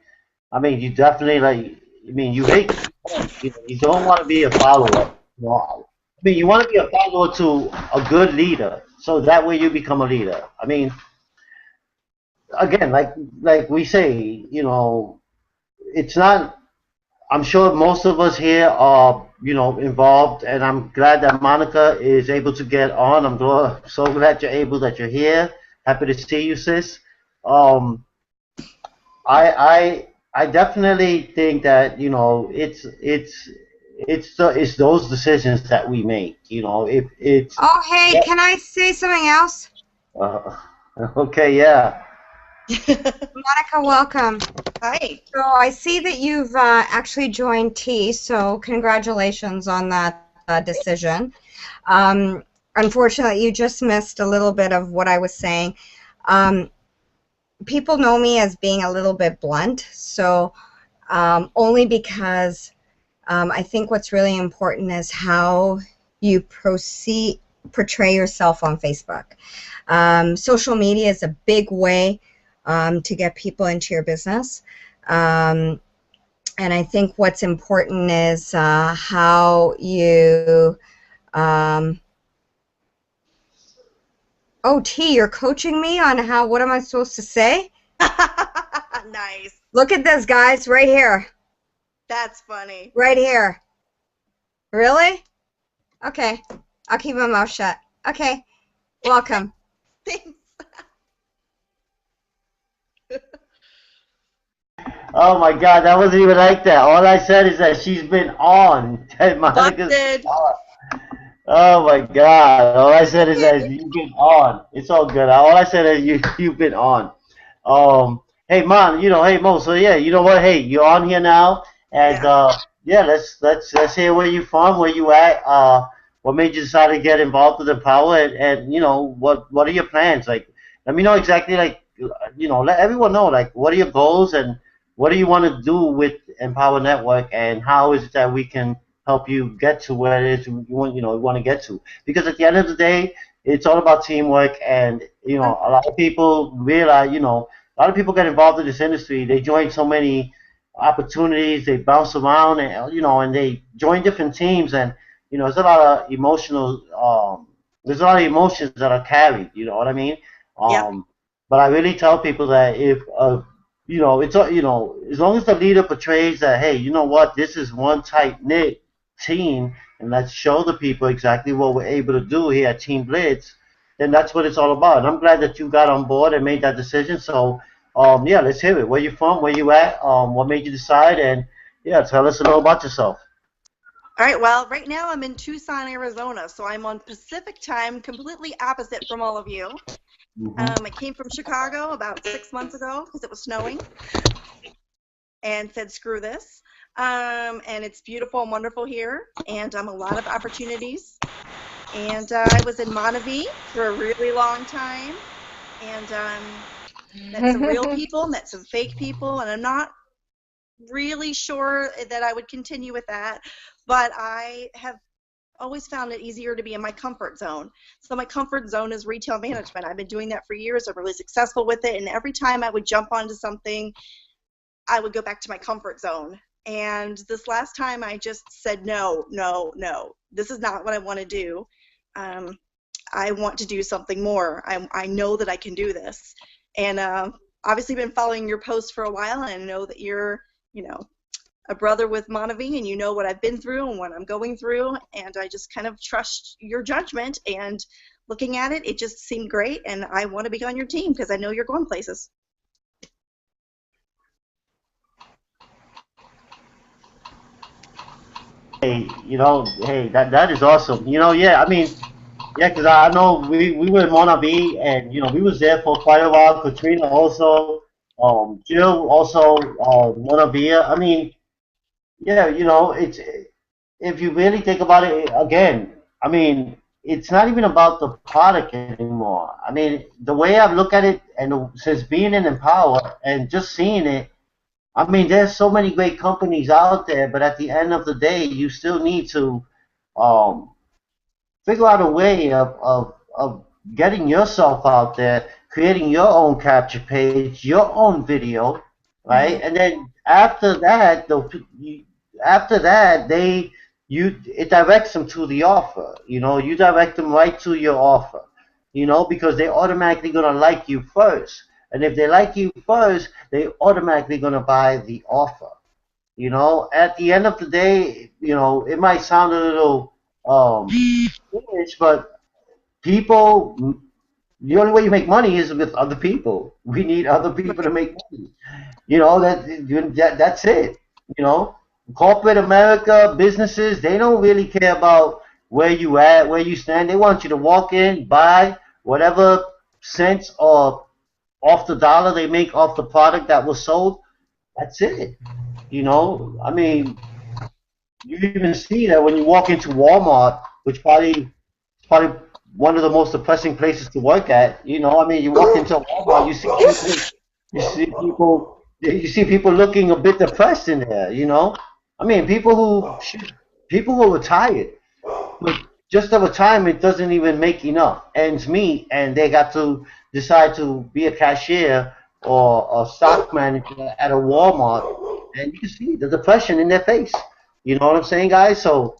definitely like. You hate. You don't want to be a follower. You want to be a follower to a good leader, so that way you become a leader. Again, like we say, it's not. I'm sure most of us here are, involved, and I'm glad that Monica is able to get on. So glad that you're here. Happy to see you, sis. Um, I definitely think that it's those decisions that we make. If it's Oh, hey, can I say something else? uh, okay, yeah. Monica, welcome. Hi. So I see that you've actually joined T, so congratulations on that decision. Unfortunately, you just missed a little bit of what I was saying. People know me as being a little bit blunt, so only because I think what's really important is how you portray yourself on Facebook. Social media is a big way to get people into your business. And I think what's important is how you oh, T, you're coaching me on what am I supposed to say? Nice. Look at this, guys, right here. That's funny. Right here. Really? Okay. I'll keep my mouth shut. Okay. Welcome. Thanks. Oh my God, that wasn't even like that. All I said is that she's been on. That Monica's Busted. on. Oh my God! All I said is that you've been on. It's all good. All I said is you've been on. Hey man, hey Mo. So yeah, you know what? Hey, you're on here now, and Yeah. yeah, let's hear where you from, where you at. What made you decide to get involved with Empower, and what are your plans? Like, let me know exactly. Like, let everyone know like what are your goals and what do you want to do with Empower Network, and how is it that we can help you get to where it is you want to get to. Because at the end of the day, it's all about teamwork, and a lot of people realize, a lot of people get involved in this industry. They join so many opportunities, they bounce around, and and they join different teams, and there's a lot of there's a lot of emotions that are carried. You know what I mean? Yep. But I really tell people that if as long as the leader portrays that, hey, you know what, this is one tight knit team, and let's show the people exactly what we're able to do here at Team Blitz, then that's what it's all about. And I'm glad that you got on board and made that decision. So, yeah, let's hear it. Where you from? Where you at? What made you decide? And yeah, tell us a little about yourself. All right, well, right now I'm in Tucson, Arizona, so I'm on Pacific time, completely opposite from all of you. I came from Chicago about 6 months ago because it was snowing and said, screw this. And it's beautiful and wonderful here, and a lot of opportunities. And I was in Montevideo for a really long time, and met some real people, met some fake people, and I'm not really sure that I would continue with that, but I have always found it easier to be in my comfort zone. So my comfort zone is retail management. I've been doing that for years. I'm really successful with it, and every time I would jump onto something, I would go back to my comfort zone. And this last time I just said, no, no, no, this is not what I want to do. I want to do something more. I know that I can do this. And obviously been following your posts for a while, and I know that you're, a brother with Montevideo, and you know what I've been through and what I'm going through, and I just kind of trust your judgment, and looking at it, it just seemed great, and I want to be on your team because I know you're going places. Hey, hey, that is awesome. Yeah, I mean, yeah, because I know we were in Monterey, and we was there for quite a while. Katrina also, Jill also, Monterey. I mean, yeah, it's if you really think about it again. I mean, it's not even about the product anymore. I mean, the way I look at it, and since being in Empower and just seeing it, I mean, there's so many great companies out there, but at the end of the day, you still need to um, figure out a way of getting yourself out there, creating your own capture page, your own video, right? And then after that, it directs them to the offer. You direct them right to your offer. Because they're automatically gonna like you first, and if they like you first, they automatically gonna buy the offer. At the end of the day, it might sound a little foolish, but people, the only way you make money is with other people. We need other people to make money. That's it. You know, Corporate America, businesses, they don't really care about where you at, where you stand. They want you to walk in, buy whatever cents or off the dollar they make off the product that was sold. That's it. I mean, you even see that when you walk into Walmart, which probably one of the most depressing places to work at. I mean, you walk into Walmart, you see people looking a bit depressed in there. I mean, people who are retired, but just the retirement doesn't even make enough ends meet, and they got to decide to be a cashier or a stock manager at a Walmart, and you can see the depression in their face. You know what I'm saying, guys? So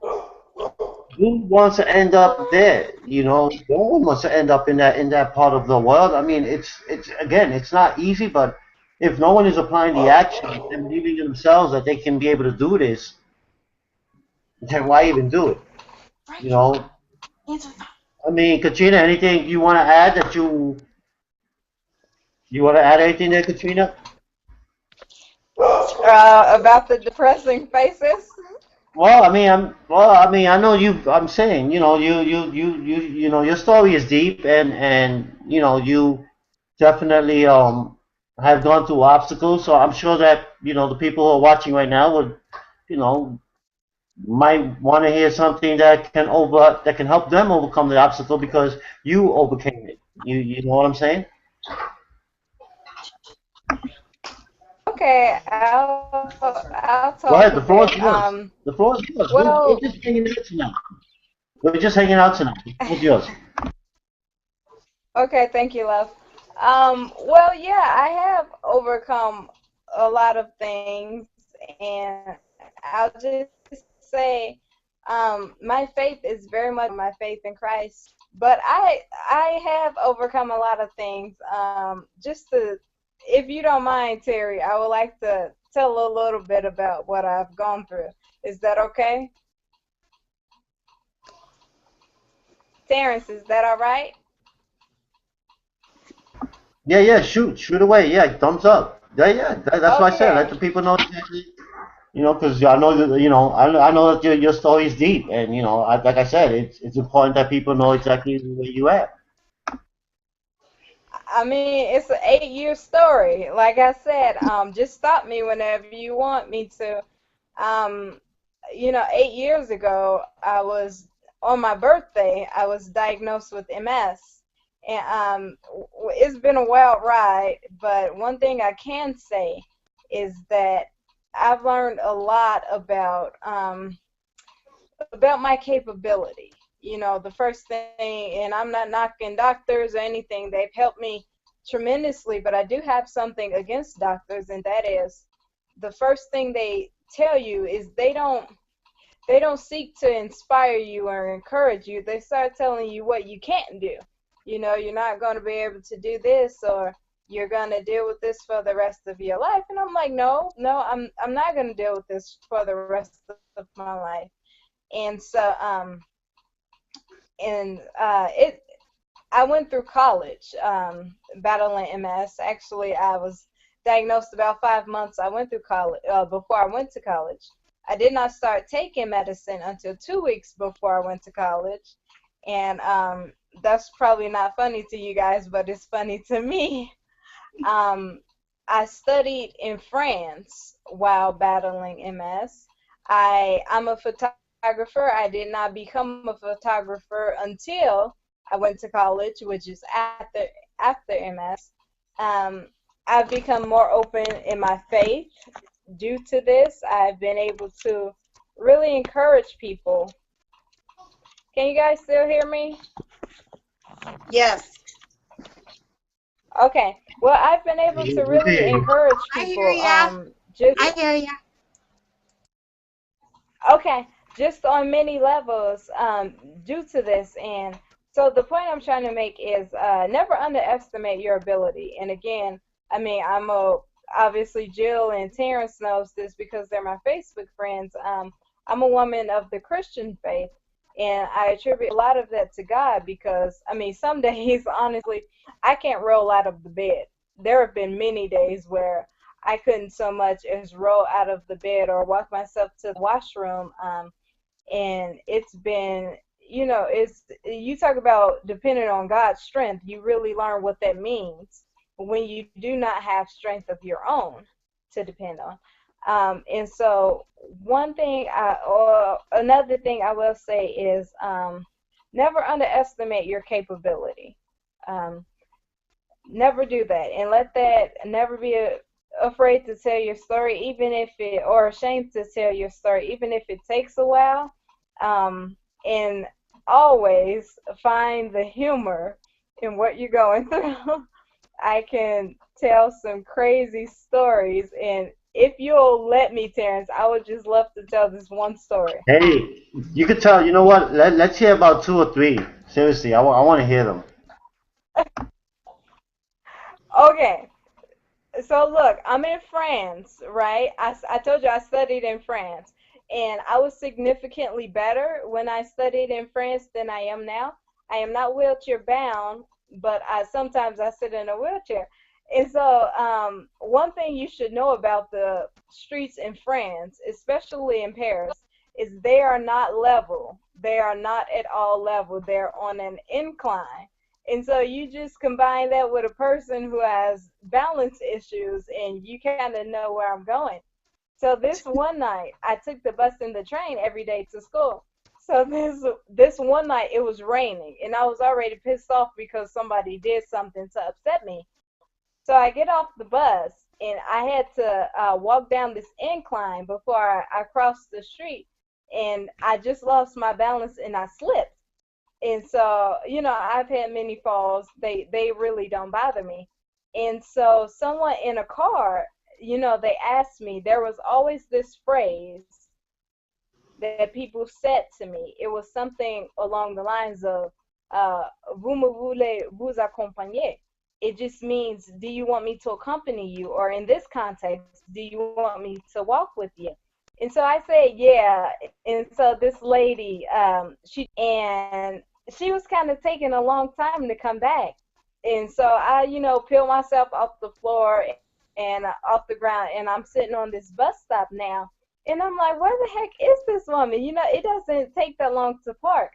who wants to end up there? No one wants to end up in that part of the world. I mean, it's again, it's not easy, but if no one is applying the action and believing in themselves that they can be able to do this, then why even do it? You know. I mean, Katrina, anything you want to add that you want to add anything there, Katrina? About the depressing faces. I know you. I'm saying, your story is deep, and you definitely have gone through obstacles. So I'm sure that the people who are watching right now would, you know, might want to hear something that can help them overcome the obstacle because you overcame it. You know what I'm saying? Okay, I'll Go talk ahead. a The floor bit. is yours. The floor is yours. We're Well, just hanging out tonight. We're just hanging out tonight. The floor is yours. okay, thank you, love. Well, yeah, I have overcome a lot of things, and I'll just say, my faith is very much my faith in Christ. But I have overcome a lot of things. Just to, if you don't mind, Terry, I would like to tell a little bit about what I've gone through. Is that okay? Terrence, is that all right? Yeah. Shoot away. Yeah, thumbs up. Yeah. That's what I said. Let Okay. the people know exactly. Because I know that I know that your story is deep, and like I said, it's important that people know exactly where you at. I mean, it's an 8 year story. Like I said, just stop me whenever you want me to. Um, 8 years ago, I was on my birthday. I was diagnosed with MS, and it's been a wild ride. But one thing I can say is that I've learned a lot about my capability. The first thing, and I'm not knocking doctors or anything, they've helped me tremendously, but I do have something against doctors, and that is the first thing they tell you is they don't seek to inspire you or encourage you. They start telling you what you can't do. You're not going to be able to do this, or you're going to deal with this for the rest of your life. And I'm like, no, no, I'm not going to deal with this for the rest of my life. And so and it I went through college, battling MS. Actually, I was diagnosed about 5 months. I went through college before I went to college. I did not start taking medicine until 2 weeks before I went to college, and that's probably not funny to you guys, but it's funny to me. Um, I studied in France while battling MS. I'm a photographer. I did not become a photographer until I went to college, which is after MS. Um, I've become more open in my faith due to this. I've been able to really encourage people. Can you guys still hear me? Yes. Okay. Well, I've been able to really Okay. encourage I hear people. ya. Just I hear ya. Okay, just on many levels, due to this. And so the point I'm trying to make is, never underestimate your ability. And again, I mean, obviously Jill and Terrence knows this because they're my Facebook friends. I'm a woman of the Christian faith, and I attribute a lot of that to God because, I mean, some days, honestly, I can't roll out of the bed. There have been many days where I couldn't so much as roll out of the bed or walk myself to the washroom. And it's been, it's, you talk about depending on God's strength, you really learn what that means when you do not have strength of your own to depend on. And so or another thing I will say is, never underestimate your capability. Um, Never do that, and let that never be afraid to tell your story, even if it, or ashamed to tell your story, even if it takes a while. And always find the humor in what you're going through. I can tell some crazy stories, and if you'll let me, Terrence, I would just love to tell this one story. Hey, you could tell. You know what? Let's hear about two or three. Seriously, I want to hear them. Okay, so look, I'm in France, right? I told you I studied in France, and I was significantly better when I studied in France than I am now. I am not wheelchair bound, but I sometimes sit in a wheelchair. And so, one thing you should know about the streets in France, especially in Paris, is they are not level. They are not at all level. They're on an incline. And so you just combine that with a person who has balance issues, and you kind of know where I'm going. So this one night, I took the bus and the train every day to school. So this one night it was raining, and I was already pissed off because somebody did something to upset me. So I get off the bus, and I had to walk down this incline before I crossed the street, and I just lost my balance and I slipped. And so, I've had many falls. They really don't bother me. And so someone in a car, they asked me, there was always this phrase that people said to me. It was something along the lines of, vous me voulez vous accompagner. It just means, do you want me to accompany you? Or in this context, do you want me to walk with you? And so I said, yeah. And so this lady, she was kind of taking a long time to come back. And so I, peeled myself off the floor and off the ground, and I'm sitting on this bus stop now. And I'm like, where the heck is this woman? It doesn't take that long to park.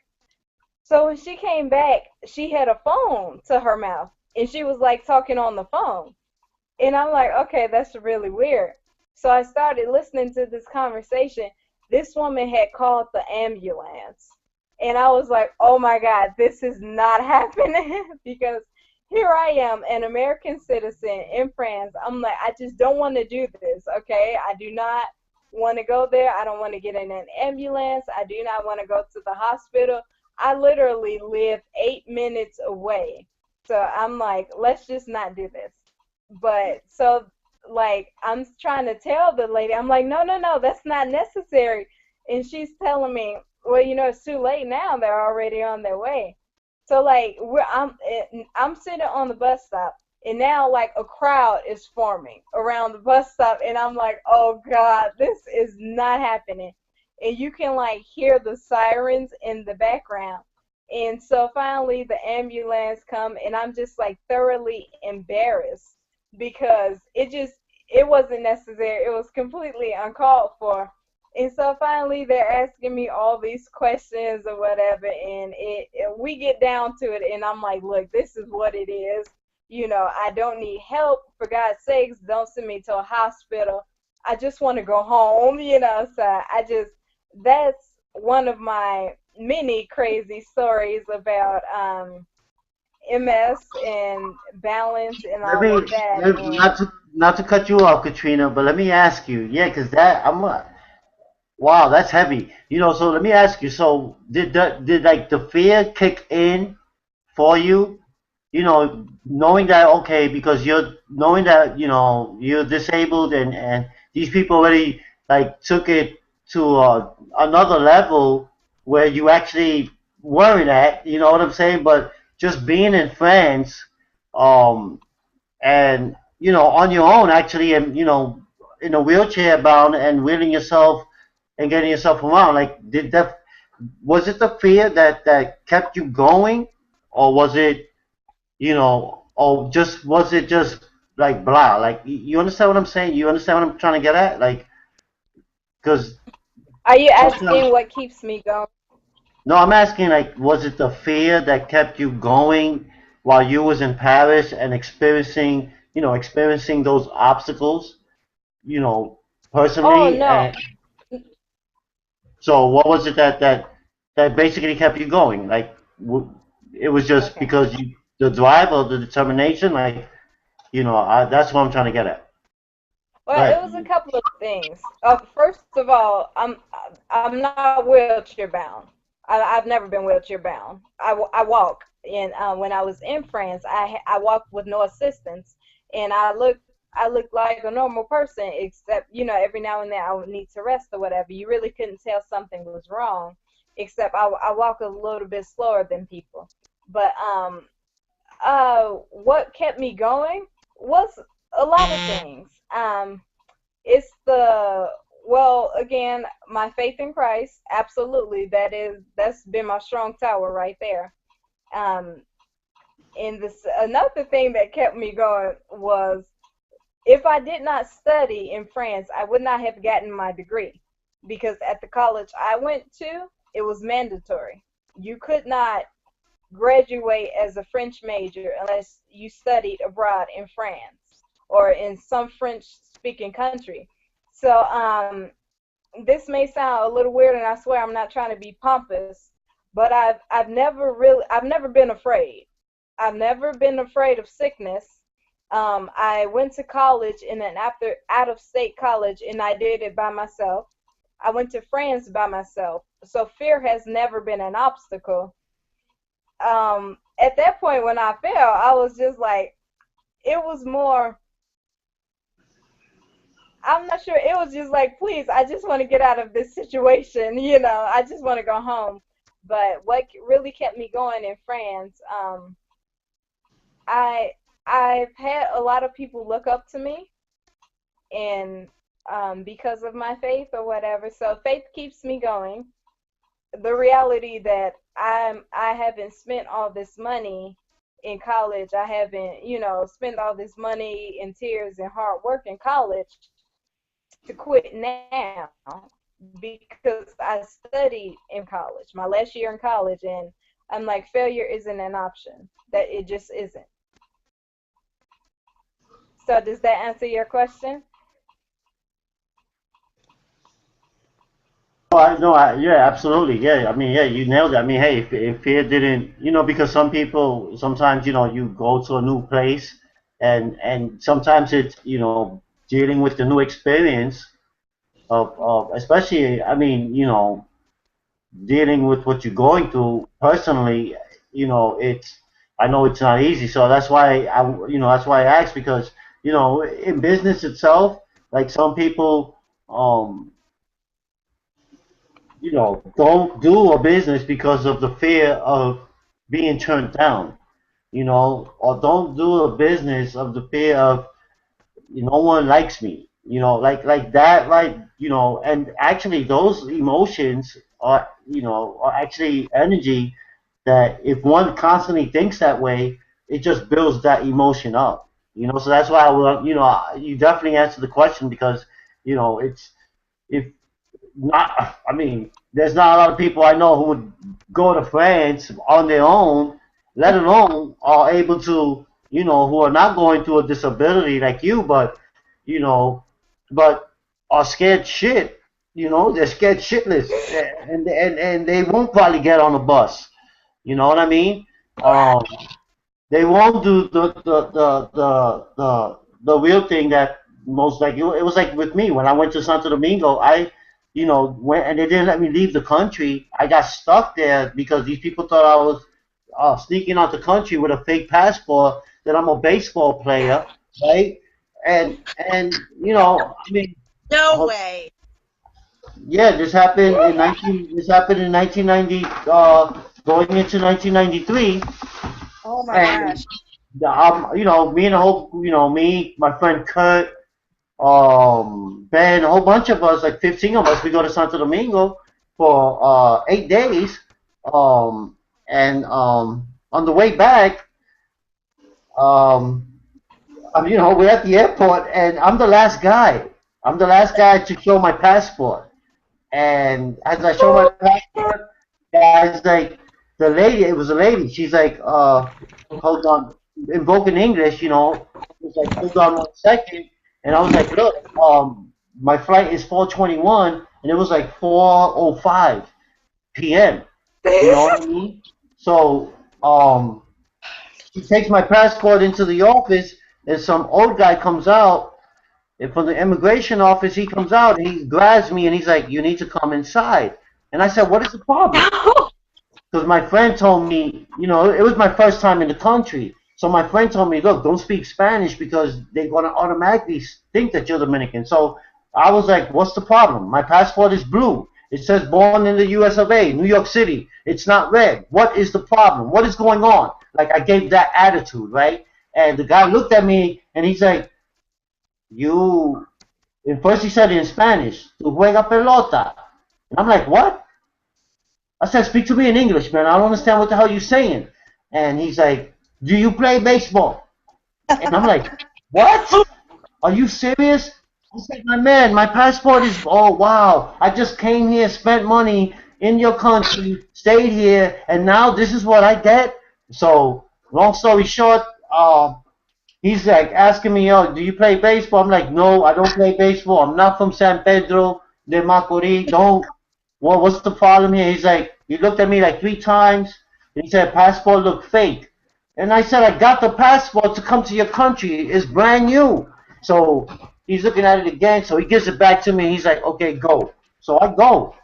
So when she came back, she had a phone to her mouth, and she was like talking on the phone. And I'm like, okay, that's really weird. So I started listening to this conversation. This woman had called the ambulance. And I was like, oh my God, this is not happening because here I am, an American citizen in France. I'm like, I just don't want to do this, okay? I do not want to go there. I don't want to get in an ambulance. I do not want to go to the hospital. I literally live 8 minutes away. So I'm like, let's just not do this. But so, like, I'm trying to tell the lady, I'm like, no, that's not necessary. And she's telling me, well, it's too late now. They're already on their way. So, like, I'm sitting on the bus stop, and now, like, a crowd is forming around the bus stop, and I'm like, oh, God, this is not happening. And you can, like, hear the sirens in the background. And so finally the ambulance come, and I'm just, like, thoroughly embarrassed because it wasn't necessary. It was completely uncalled for. And so finally they're asking me all these questions or whatever, and we get down to it, and I'm like, look, this is what it is. I don't need help. For God's sakes, don't send me to a hospital. I just want to go home, so that's one of my many crazy stories about MS and balance and Let all me, of that. And not to cut you off, Katrina, but let me ask you, yeah, because wow, that's heavy. So let me ask you. So did like the fear kick in for you? Knowing that, okay, because you're knowing that you're disabled, and these people already like took it to another level where you actually weren't at. You know what I'm saying? But just being in France, um, and on your own actually, and in a wheelchair bound and wheeling yourself and getting yourself around, like, was it the fear that kept you going, or was it, or just was it just like blah, like, you understand what I'm saying? You understand what I'm trying to get at, like, because are you sometimes. asking what keeps me going? No, I'm asking, like, was it the fear that kept you going while you was in Paris and experiencing those obstacles, you know, Oh personally? no. And so, what was it that basically kept you going? Like, it was just Okay. because the drive or the determination, like, that's what I'm trying to get at. Well, it Right. was a couple of things. First of all, I'm not wheelchair bound. I've never been wheelchair bound. I walk, and when I was in France, I walked with no assistance, and I look like a normal person, except every now and then I would need to rest or whatever. You really couldn't tell something was wrong, except I walk a little bit slower than people. But what kept me going was a lot of things. It's well, again, my faith in Christ. Absolutely, that's been my strong tower right there. Um, and this another thing that kept me going was if I did not study in France, I would not have gotten my degree, because at the college I went to, it was mandatory. You could not graduate as a French major unless you studied abroad in France or in some French speaking country. So this may sound a little weird, and I swear I'm not trying to be pompous, but I've never been afraid. I've never been afraid of sickness. I went to college in an after out of state college, and I did it by myself. I went to France by myself, so fear has never been an obstacle. At that point when I fell, I was just like, it was more, I'm not sure, it was just like, please, I just want to get out of this situation, I just want to go home. But what really kept me going in France, I I've had a lot of people look up to me, and because of my faith or whatever. So faith keeps me going. The reality that I haven't spent all this money in college. I haven't, spent all this money in tears and hard work in college to quit now, because I studied in college, my last year in college, and I'm like, failure isn't an option. That it just isn't. So does that answer your question? Oh, yeah, absolutely, yeah. I mean, yeah, you nailed it. I mean, hey, if fear didn't, because some people sometimes, you go to a new place, and sometimes it's, dealing with the new experience of especially, I mean, dealing with what you're going through personally, it's, I know it's not easy. So that's why I asked, because, in business itself, like some people, um, don't do a business because of the fear of being turned down, or don't do a business of the fear of no one likes me, like that, right? And actually those emotions are, are actually energy that if one constantly thinks that way, it just builds that emotion up, so that's why I will, you definitely answered the question, because, it's, if not, I mean, there's not a lot of people I know who would go to France on their own, let alone are able to, who are not going through a disability like you, you know, but are scared shit. They're scared shitless, and they won't probably get on a bus. You know what I mean? Um, they won't do the real thing that most, like, it was like with me when I went to Santo Domingo. I went, and they didn't let me leave the country. I got stuck there because these people thought I was sneaking out the country with a fake passport, that I'm a baseball player, right? And I mean, No way. yeah, this happened in 1990, going into 1993. Oh my And gosh. me and the whole, me, my friend Kurt, Ben, a whole bunch of us, like 15 of us, we go to Santo Domingo for 8 days. And on the way back, um, we're at the airport, and I'm the last guy. I'm the last guy to show my passport. And as I show my passport, guys, like, the lady, it was a lady. She's like, hold on, invoking English, it was like, hold on 1 second. And I was like, look, my flight is 4:21, and it was like 4:05 p.m. You know what I mean? So, she takes my passport into the office, and some old guy comes out, and from the immigration office, he comes out and he grabs me and he's like, "You need to come inside." And I said, "What is the problem?" Because my friend told me, it was my first time in the country. So my friend told me, "Look, don't speak Spanish because they're going to automatically think that you're Dominican." So I was like, "What's the problem? My passport is blue. It says born in the US of A, New York City. It's not red. What is the problem? What is going on?" Like, I gave that attitude, right? And the guy looked at me and he's like, "You," and first he said it in Spanish, "Tu juega pelota." And I'm like, "What?" I said, "Speak to me in English, man. I don't understand what the hell you're saying." And he's like, "Do you play baseball?" And I'm like, "What?" Are you serious? I said, my man, my passport is, oh, wow. I just came here, spent money in your country, stayed here, and now this is what I get? So, long story short, he's like asking me, oh, do you play baseball? I'm like, no, I don't play baseball. I'm not from San Pedro de Macorís. Don't. Well, what's the problem here? He's like, he looked at me like 3 times. And he said, passport look fake. And I said, I got the passport to come to your country. It's brand new. So he's looking at it again. So he gives it back to me. He's like, okay, go. So I go,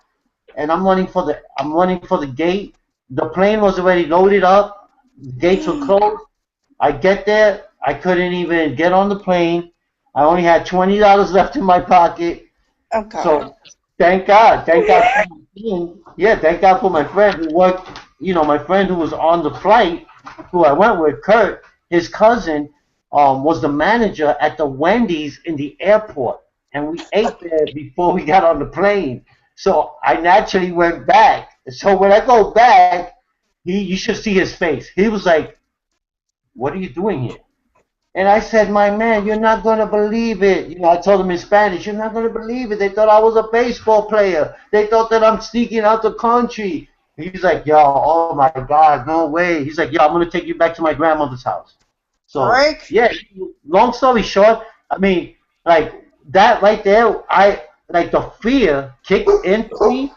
and I'm running for the gate. The plane was already loaded up. The gates were closed. I get there. I couldn't even get on the plane. I only had $20 left in my pocket. Oh God. So thank God. Thank God for my friend. Yeah, thank God for my friend who worked, my friend who was on the flight, who I went with, Kurt, his cousin, was the manager at the Wendy's in the airport. And we ate there before we got on the plane. So I naturally went back. So when I go back, you should see his face. He was like, what are you doing here? And I said, my man, you're not going to believe it. I told him in Spanish, you're not going to believe it. They thought I was a baseball player. They thought that I'm sneaking out the country. He's like, yo, oh my God, no way. He's like, yo, I'm going to take you back to my grandmother's house. So, Break. yeah, long story short, I mean, like, that right there, the fear kicked into me.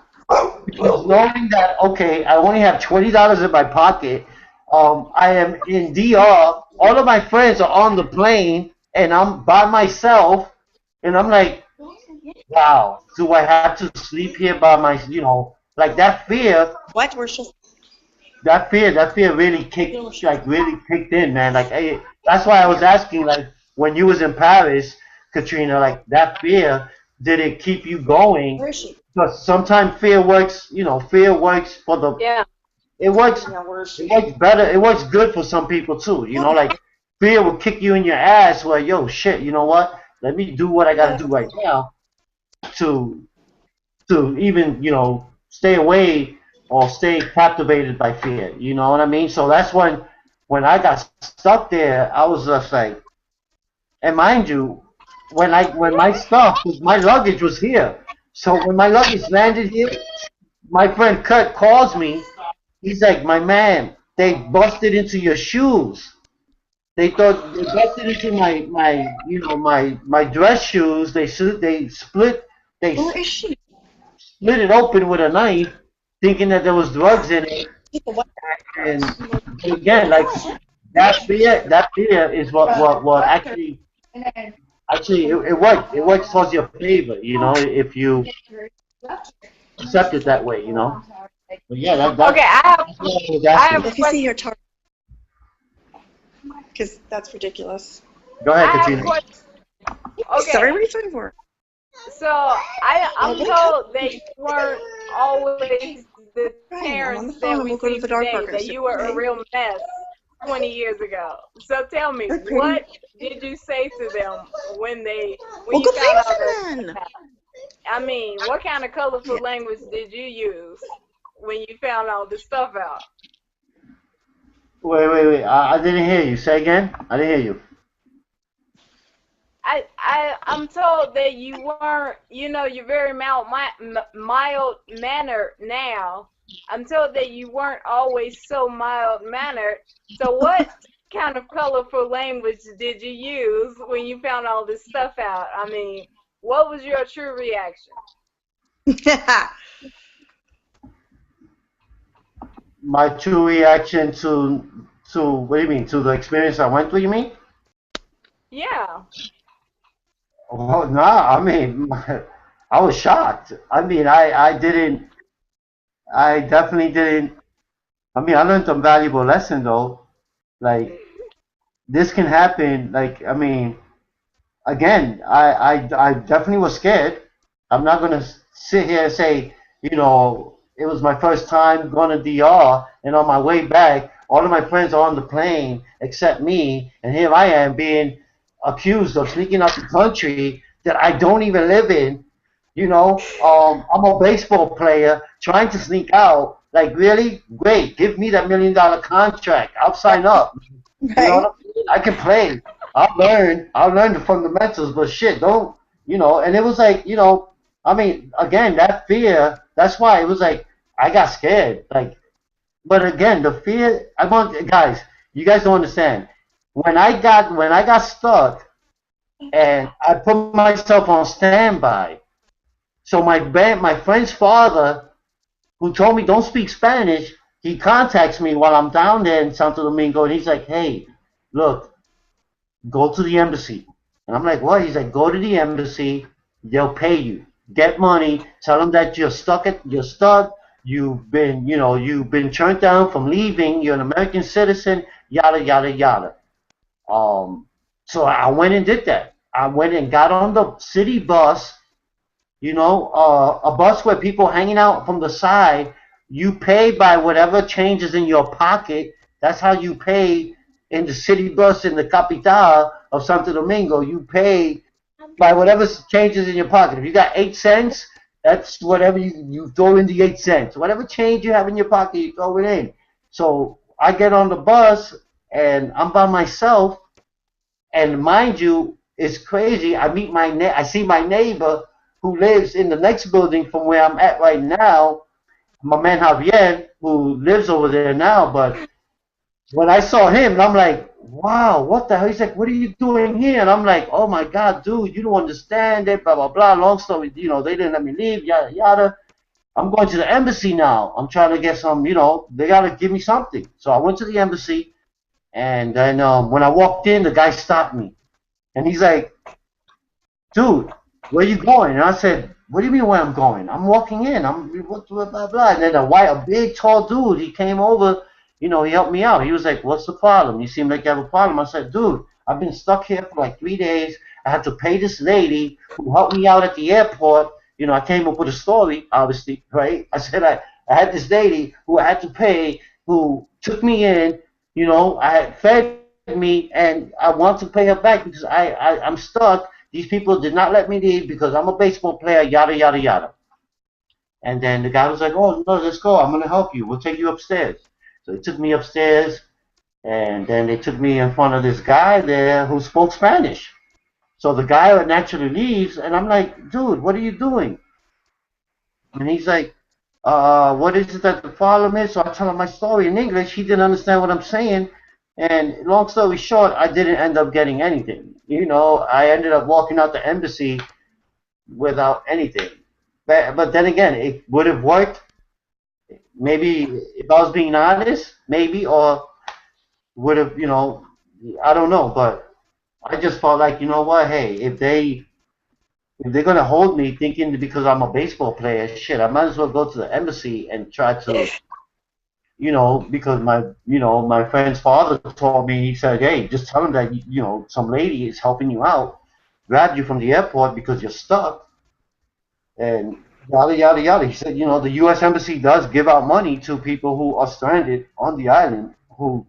Because knowing that, okay, I only have $20 in my pocket, I am in DR. All of my friends are on the plane, and I'm by myself, and I'm like, wow, do I have to sleep here by like that fear, What? We're just. that fear really kicked in, man. Like, hey, that's why I was asking, like, when you was in Paris, Katrina, like that fear, did it keep you going? Where is she? Because sometimes fear works, fear works for the, Yeah. it works, Yeah, where is she? it works better, it works good for some people too, like fear will kick you in your ass where, yo, shit, you know what? Let me do what I gotta do right now to, even, stay away or stay captivated by fear, you know what I mean? So that's when I got stuck there, I was just like, and mind you, when my stuff, 'cause my luggage was here. So when my luggage landed here, my friend Kurt calls me. He's like, my man, they busted into your shoes. They thought they busted into my dress shoes. They Where is she? split it open with a knife, thinking that there was drugs in it. And again, like that fear is what actually it worked. It works towards your favor, if you accept it that way, But yeah, Okay, that's what I was I asking. have a Let me see question. your chart. Because that's ridiculous. Go I ahead, have a Katrina. question. Sorry, Okay, what are you talking for? so I'm told that you weren't always the Right, I'm on the parents phone that and we we'll go to see the dog today, park. that you were a real mess 20 years ago. So tell me, They're pretty. what did you say to them when Well, you go found play out with them then. that? I mean, what kind of colorful language did you use when you found all this stuff out? Wait. I didn't hear you. Say again. I didn't hear you. I'm told that you weren't, you're very mild mannered now. I'm told that you weren't always so mild mannered. So what kind of colorful language did you use when you found all this stuff out? I mean, what was your true reaction? My true reaction to what do you mean? To the experience I went through, you mean? Yeah. Oh, no, I mean, I was shocked. I mean, I definitely didn't. I mean, I learned a valuable lesson though. Like, this can happen. Like, I mean, again, I definitely was scared. I'm not gonna sit here and say, it was my first time going to DR, and on my way back, all of my friends are on the plane except me, and here I am being accused of sneaking out the country that I don't even live in. I'm a baseball player trying to sneak out. Like, really? Great. Give me that $1 million contract. I'll sign up. You know Right? what I mean? I can play. I learned the fundamentals, but shit, don't, and it was like, I mean, again, that fear, that's why it was like, I got scared. Like, but again, the fear, I want, guys, you guys don't understand. When I got stuck and I put myself on standby, so my friend's father, who told me don't speak Spanish, he contacts me while I'm down there in Santo Domingo, and he's like, hey, look, go to the embassy. And I'm like, what? He's like, go to the embassy. They'll pay you. Get money. Tell them that you're stuck. You've been turned down from leaving. You're an American citizen. Yada yada yada. Um, so I went and did that. I went and got on the city bus. A bus where people hanging out from the side. You pay by whatever changes in your pocket. That's how you pay in the city bus in the capital of Santo Domingo. You pay by whatever changes in your pocket. If you got 8 cents, that's whatever you throw in the 8 cents. Whatever change you have in your pocket, you throw it in. So I get on the bus and I'm by myself, and mind you, it's crazy. I see my neighbor who lives in the next building from where I'm at right now. My man Javier, who lives over there now, but when I saw him, I'm like, wow, what the hell? He's like, what are you doing here? And I'm like, oh my God, dude, you don't understand it, blah, blah, blah. Long story, they didn't let me leave, yada, yada. I'm going to the embassy now. I'm trying to get some, they got to give me something. So I went to the embassy, and then when I walked in, the guy stopped me. And he's like, dude, where you going? And I said, what do you mean where I'm going? I'm walking in. Blah, blah, blah. And then a big, tall dude, he came over, he helped me out. He was like, what's the problem? You seem like you have a problem. I said, dude, I've been stuck here for like 3 days. I had to pay this lady who helped me out at the airport. I came up with a story, obviously, right? I said I had this lady who I had to pay, who took me in, I had fed me, and I want to pay her back because I'm stuck. These people did not let me leave because I'm a baseball player, yada, yada, yada. And then the guy was like, oh, no, let's go. I'm going to help you. We'll take you upstairs. So they took me upstairs, and then they took me in front of this guy there who spoke Spanish. So the guy naturally leaves, and I'm like, dude, what are you doing? And he's like, what is it that the problem is? So I tell him my story in English. He didn't understand what I'm saying. And long story short, I didn't end up getting anything. I ended up walking out the embassy without anything. But then again, it would have worked. Maybe if I was being honest, maybe, or would have, I don't know. But I just felt like, you know what? Hey, if they're gonna hold me thinking because I'm a baseball player, shit, I might as well go to the embassy and try to, because my friend's father told me, he said, hey, just tell him that, some lady is helping you out, grabbed you from the airport because you're stuck, and yada, yada, yada. He said, the U.S. Embassy does give out money to people who are stranded on the island who,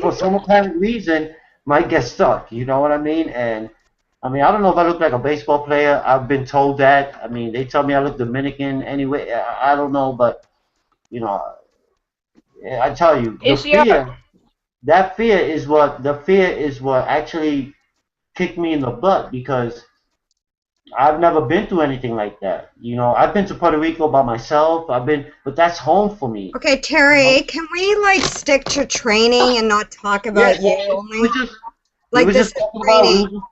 for some apparent reason, might get stuck. You know what I mean? And I mean, I don't know if I look like a baseball player. I've been told that. I mean, they tell me I look Dominican anyway. I don't know, but you know, I tell you, It's your the fear is what actually kicked me in the butt because I've never been through anything like that. I've been to Puerto Rico by myself. But that's home for me. Okay, Terry, can we stick to training and not talk about you only? This is training.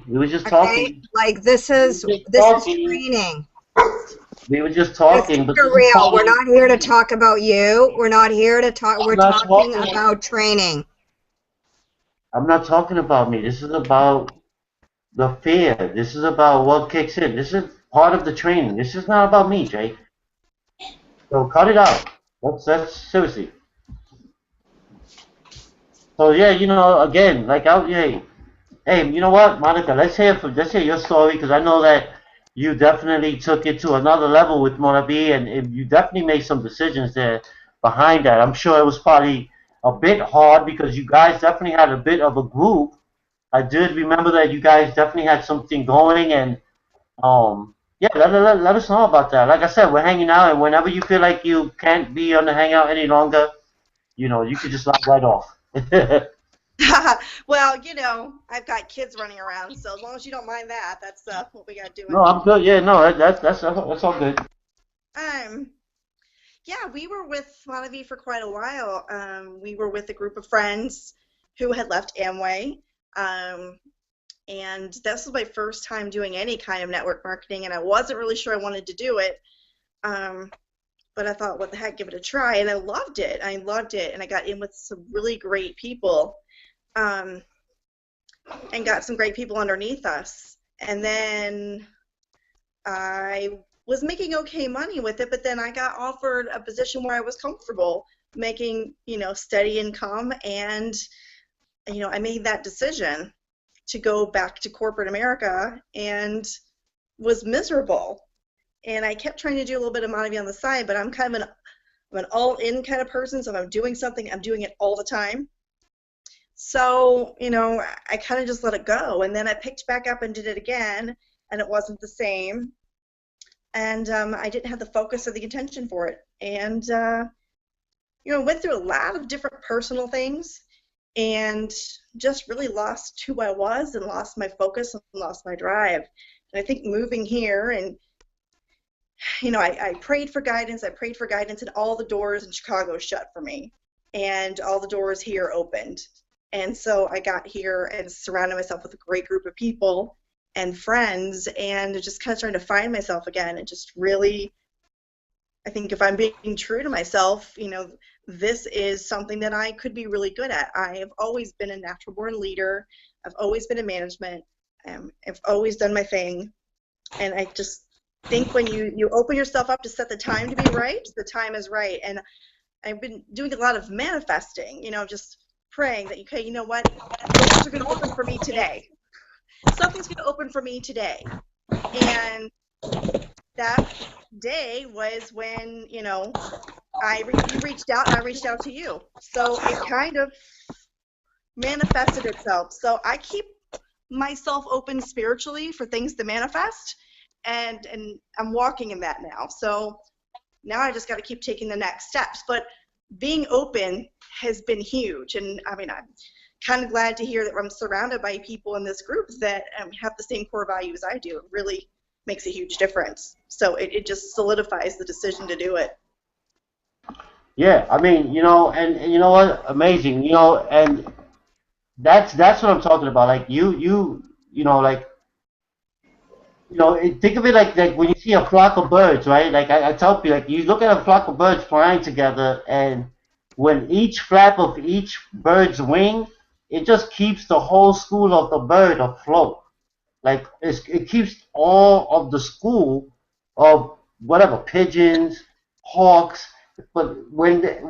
We were just talking. This is training. We were just talking. But for real, we're not here to talk about you. We're not here to talk. We're talking about training. I'm not talking about me. This is about the fear. This is about what kicks in. This is part of the training. This is not about me, Jake. So cut it out. That's seriously. So yeah, again, hey, you know what, Monica? Let's hear your story because I know that you definitely took it to another level with Mona B, and you definitely made some decisions there behind that. I'm sure it was probably a bit hard because you guys definitely had a bit of a group. I did remember that you guys definitely had something going, and yeah, let us know about that. Like I said, we're hanging out, and whenever you feel like you can't be on the hangout any longer, you could just log right off. Well, I've got kids running around, so as long as you don't mind that, that's what we got No, doing. I'm good. Yeah, no, that's all good. Um, yeah, we were with Monavie for quite a while. We were with a group of friends who had left Amway. Um, and this was my first time doing any kind of network marketing, and I wasn't really sure I wanted to do it. Um, but I thought, what the heck, give it a try, and I loved it. I loved it, and I got in with some really great people, um, and got some great people underneath us. And then I was making okay money with it, but then I got offered a position where I was comfortable making, steady income, and I made that decision to go back to corporate America and was miserable. And I kept trying to do a little bit of Monavie on the side, but I'm kind of an all-in kind of person, so if I'm doing something, I'm doing it all the time. So, I kind of just let it go, and then I picked back up and did it again, and it wasn't the same. And I didn't have the focus or the intention for it. And, went through a lot of different personal things and just really lost who I was and lost my focus and lost my drive. And I think moving here and, I prayed for guidance. I prayed for guidance, and all the doors in Chicago shut for me. And all the doors here opened. And so I got here and surrounded myself with a great group of people and friends, and just kind of trying to find myself again, and just really, I think if I'm being true to myself, this is something that I could be really good at. I have always been a natural born leader. I've always been in management. I've always done my thing, and I just think when you open yourself up to set the time to be right, the time is right. And I've been doing a lot of manifesting, just praying that, okay, you know what, doors are going to open for me today. Something's going to open for me today. And that day was when, you reached out, and I reached out to you. So it kind of manifested itself. So I keep myself open spiritually for things to manifest, and I'm walking in that now. So now I just got to keep taking the next steps. But being open has been huge, and I mean, I'm kind of glad to hear that I'm surrounded by people in this group that have the same core values I do. It really makes a huge difference. So it just solidifies the decision to do it. Yeah, I mean, and you know what? Amazing, and that's what I'm talking about. Like like think of it like when you see a flock of birds, right? Like I tell people, like you look at a flock of birds flying together, and when each flap of each bird's wing, it just keeps the whole school of the bird afloat. Like it keeps all of the school of whatever pigeons, hawks. But when there's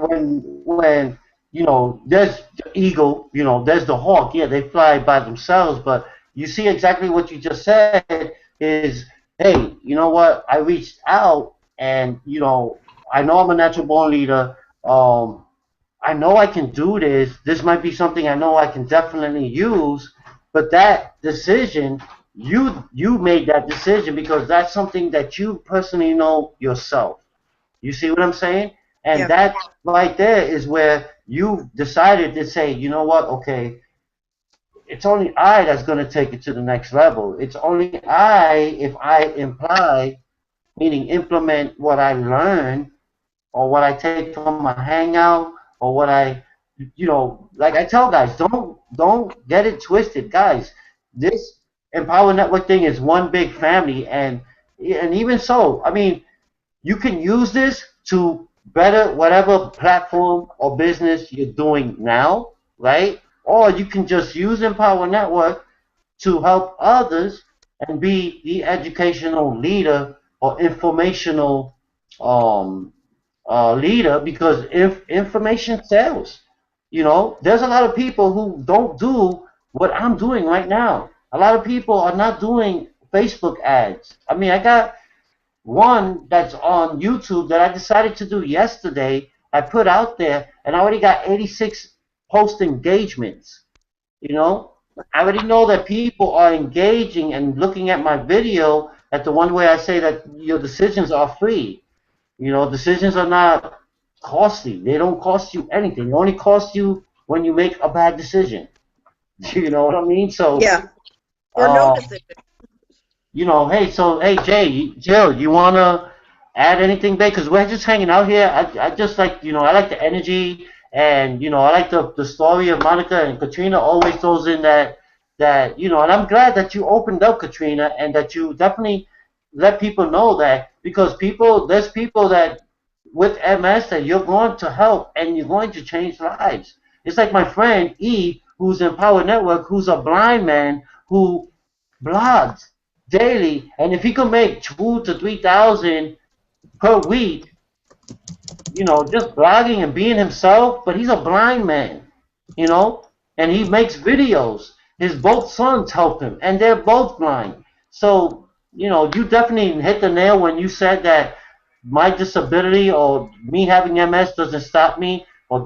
the eagle, there's the hawk. Yeah, they fly by themselves. But you see exactly what you just said is, hey, you know what? I reached out, and I know I'm a natural born leader. I know I can do this. This might be something I know I can definitely use, but that decision, you made that decision because that's something that you personally know yourself. You see what I'm saying? And Yeah. that right there is where you decided to say, you know what? Okay, it's only I that's going to take it to the next level. It's only I if I imply, meaning implement what I learn or what I take from a hangout or what like I tell guys, don't get it twisted, guys. This Empower Network thing is one big family, and even so, I mean, you can use this to better whatever platform or business you're doing now, right? Or you can just use Empower Network to help others and be the educational leader or informational um, leader because information sells. There's a lot of people who don't do what I'm doing right now. A lot of people are not doing Facebook ads. I mean, I got one that's on YouTube that I decided to do yesterday. I put out there, and I already got 86 post engagements. I already know that people are engaging and looking at my video at the one way I say that your decisions are free. Decisions are not costly. They don't cost you anything. They only cost you when you make a bad decision. You know what I mean? So, Yeah. Or no uh, decision. hey, Jay, Jill, you wanna add anything, babe? Because we're just hanging out here. I just like, I like the energy, and I like the story of Monica and Katrina. Always throws in that, and I'm glad that you opened up, Katrina, and that you definitely let people know that, because there's people that with MS that you're going to help and you're going to change lives. It's like my friend E, who's in Power Network, who's a blind man who blogs daily, and if he could make 2 to 3 thousand per week, just blogging and being himself, but he's a blind man, you know, and he makes videos. His both sons help him, and they're both blind. So, you definitely hit the nail when you said that my disability or me having MS doesn't stop me, or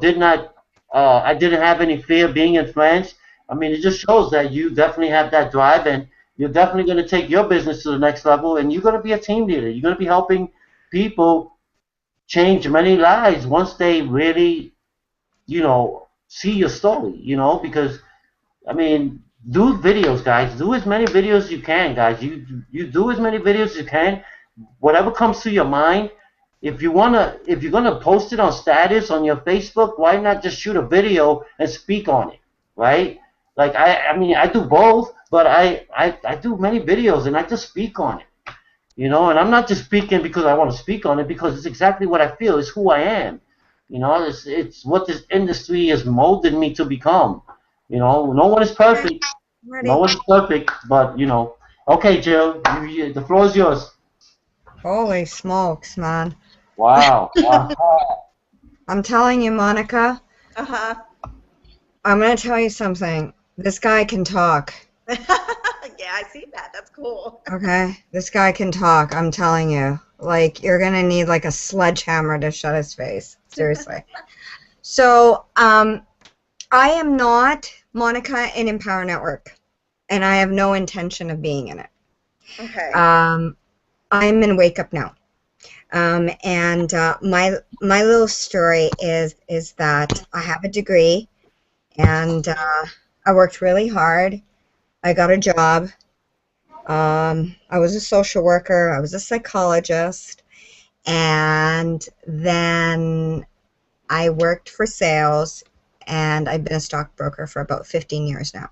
I didn't have any fear being in France. I mean, it just shows that you definitely have that drive, and you're definitely going to take your business to the next level, and you're going to be a team leader. You're going to be helping people change many lives once they really, see your story, because I mean, do videos, guys. Do as many videos as you can, guys. You do as many videos as you can. Whatever comes to your mind. If you're gonna post it on status on your Facebook, why not just shoot a video and speak on it, right? Like I mean, I do both, but I do many videos and I just speak on it. And I'm not just speaking because I want to speak on it, because it's exactly what I feel. It's who I am. It's what this industry has molded me to become. No one is Okay, perfect. I'm No ready. one is perfect, but Okay, Jill, the floor is yours. Holy smokes, man. Wow. Wow. I'm telling you, Monica, Uh-huh. I'm going to tell you something. This guy can talk. Yeah, I see that. That's cool. Okay? This guy can talk, I'm telling you. Like, you're going to need like a sledgehammer to shut his face. Seriously. So, I am not Monica in Empower Network, and I have no intention of being in it. Okay. I'm in Wake Up Now. And my little story is that I have a degree, and I worked really hard. I got a job. I was a social worker. I was a psychologist, and then I worked for sales, and I've been a stockbroker for about 15 years now.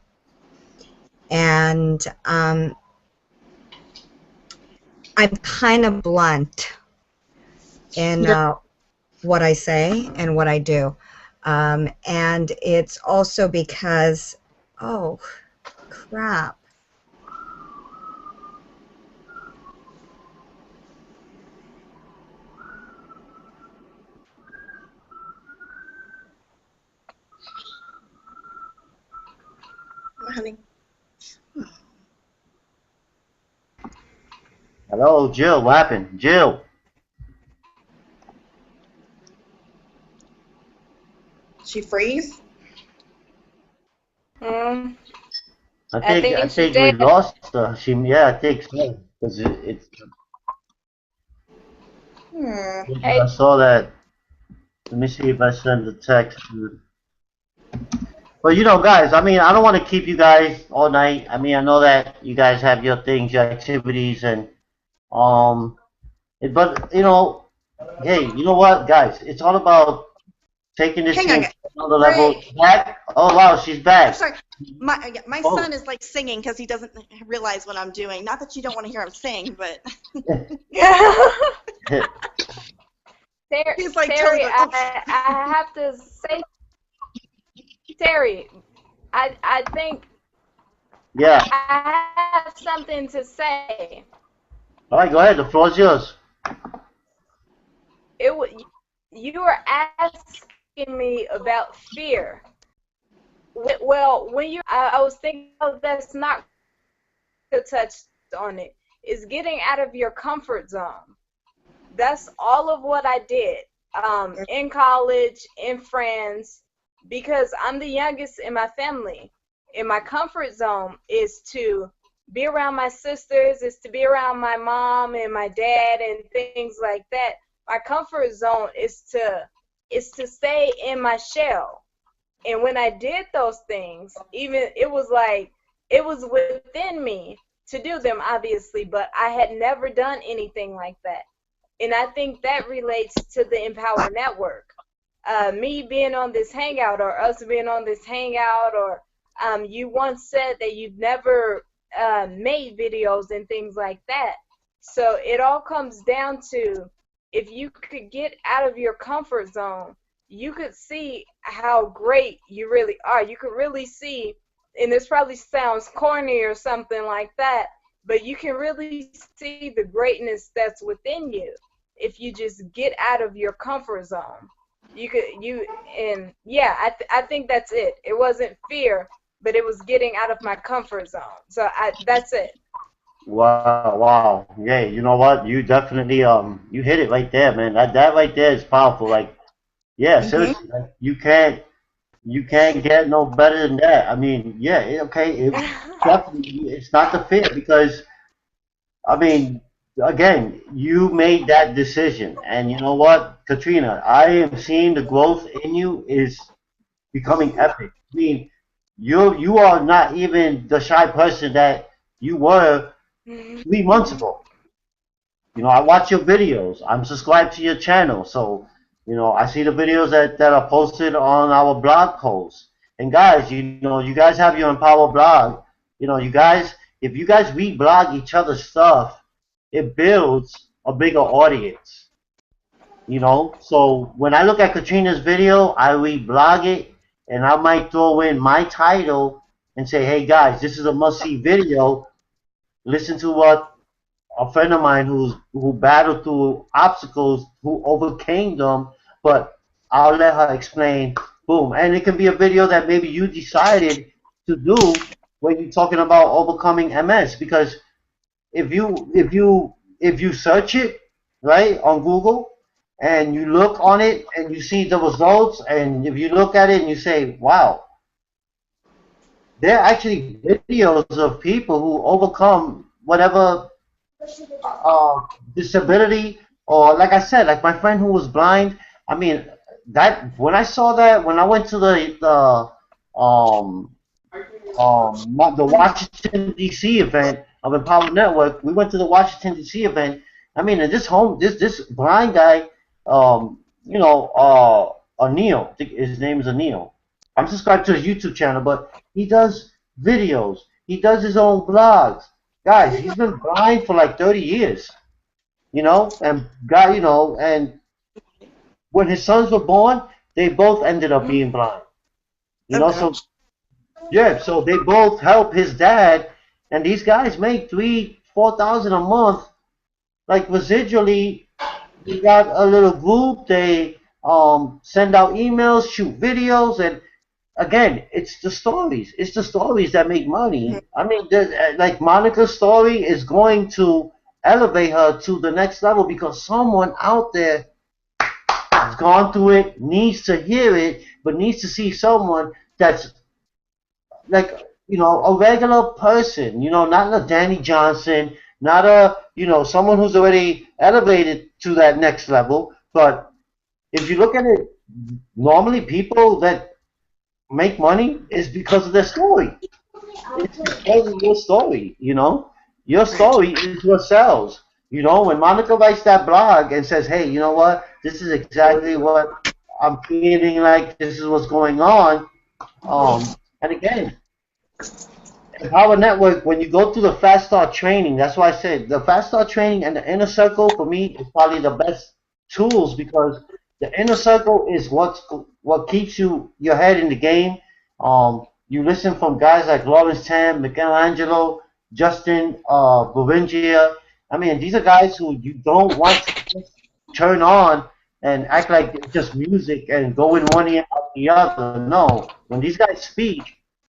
And I'm kind of blunt in what I say and what I do. And it's also because, oh, crap. Honey. Hello, Jill. What happened, Jill? She freeze? Mm, I I think I think she's think we dead. lost her. Yeah, I think so. Because it's Hmm. I Hey, saw that. Let me see if I send the text. But guys, I mean, I don't want to keep you guys all night. I mean, I know that you guys have your things, your activities, and um, but hey, you know what, guys? It's all about taking this Hang on, thing guys. to another level. Break. Back? Oh wow, she's I'm back. sorry. My Oh, son is like singing because he doesn't realize what I'm doing. Not that you don't want to hear him sing, but he's like totally Terry, going, oh. I have to say, Terry, I think yeah. I have something to say. All right, go ahead. The floor is yours. It wa- you were asking me about fear. Well, I was thinking, oh, that's not to touch on it. Is getting out of your comfort zone. That's all of what I did in college, in France, because I'm the youngest in my family. And my comfort zone is to be around my sisters, is to be around my mom and my dad and things like that. My comfort zone is to stay in my shell. And when I did those things, even it was like it was within me to do them, obviously, but I had never done anything like that. And I think that relates to the Empower Network. Me being on this hangout, or us being on this hangout, or you once said that you've never made videos and things like that. So it all comes down to, if you could get out of your comfort zone, you could see how great you really are. You could really see, and this probably sounds corny or something like that, but you can really see the greatness that's within you if you just get out of your comfort zone. And yeah, I think that's it. It wasn't fear, but it was getting out of my comfort zone. So that's it. Wow, wow. Yeah, you know what? You definitely you hit it right there, man. That right there is powerful. Like, yeah, Hmm. seriously, like, you can't get no better than that. I mean, yeah, okay, definitely it's not the fit because I mean, again, you made that decision, and you know what, Katrina, I am seeing the growth in you is becoming epic. I mean, you are not even the shy person that you were 3 months ago. You know, I watch your videos. I'm subscribed to your channel, so you know I see the videos that are posted on our blog posts. And guys, you know, you guys have your Empower blog. You know, you guys, if you guys reblog each other's stuff, it builds a bigger audience. You know, so when I look at Katrina's video, I reblog it, and I might throw in my title and say, "Hey guys, this is a must-see video. Listen to what a friend of mine who battled through obstacles, who overcame them, but I'll let her explain. Boom, and it can be a video that maybe you decided to do when you're talking about overcoming MS. Because if you search it right on Google and you look on it and you see the results, and if you look at it and you say, wow, there are actually videos of people who overcome whatever uh, disability, or like I said, like my friend who was blind. I mean, that when I saw that, when I went to the Washington D.C. event of Empower Network, we went to the Washington D.C. event. I mean, and this blind guy, Neil, I think his name is Neil. I'm subscribed to his YouTube channel, but he does videos. He does his own blogs. Guys, he's been blind for like 30 years, and and when his sons were born, they both ended up being blind. Oh So gosh. yeah, so they both help his dad, and these guys make 3, 4 thousand a month, like residually. They got a little group. They send out emails, shoot videos, and again, it's the stories. It's the stories that make Mhm. money. I mean, like Monica's story is going to elevate her to the next level because someone out there has gone through it, needs to hear it, but needs to see someone that's like, a regular person, not a Danny Johnson, not someone who's already elevated to that next level. But if you look at it, normally people that make money is because of their story. It's because of your story, Your Right. story is what sells. When Monica writes that blog and says, hey, you know what? This is exactly what I'm feeling like. This is what's going on. And again, Empower Network, when you go through the Fast Start training, that's why I said the Fast Start training and the Inner Circle for me is probably the best tools because the Inner Circle is what keeps your head in the game. You listen from guys like Lawrence Tam, Michelangelo, Justin Beringia. I mean, these are guys who you don't want to just turn on and act like it's just music and go in one ear out the other. No, when these guys speak,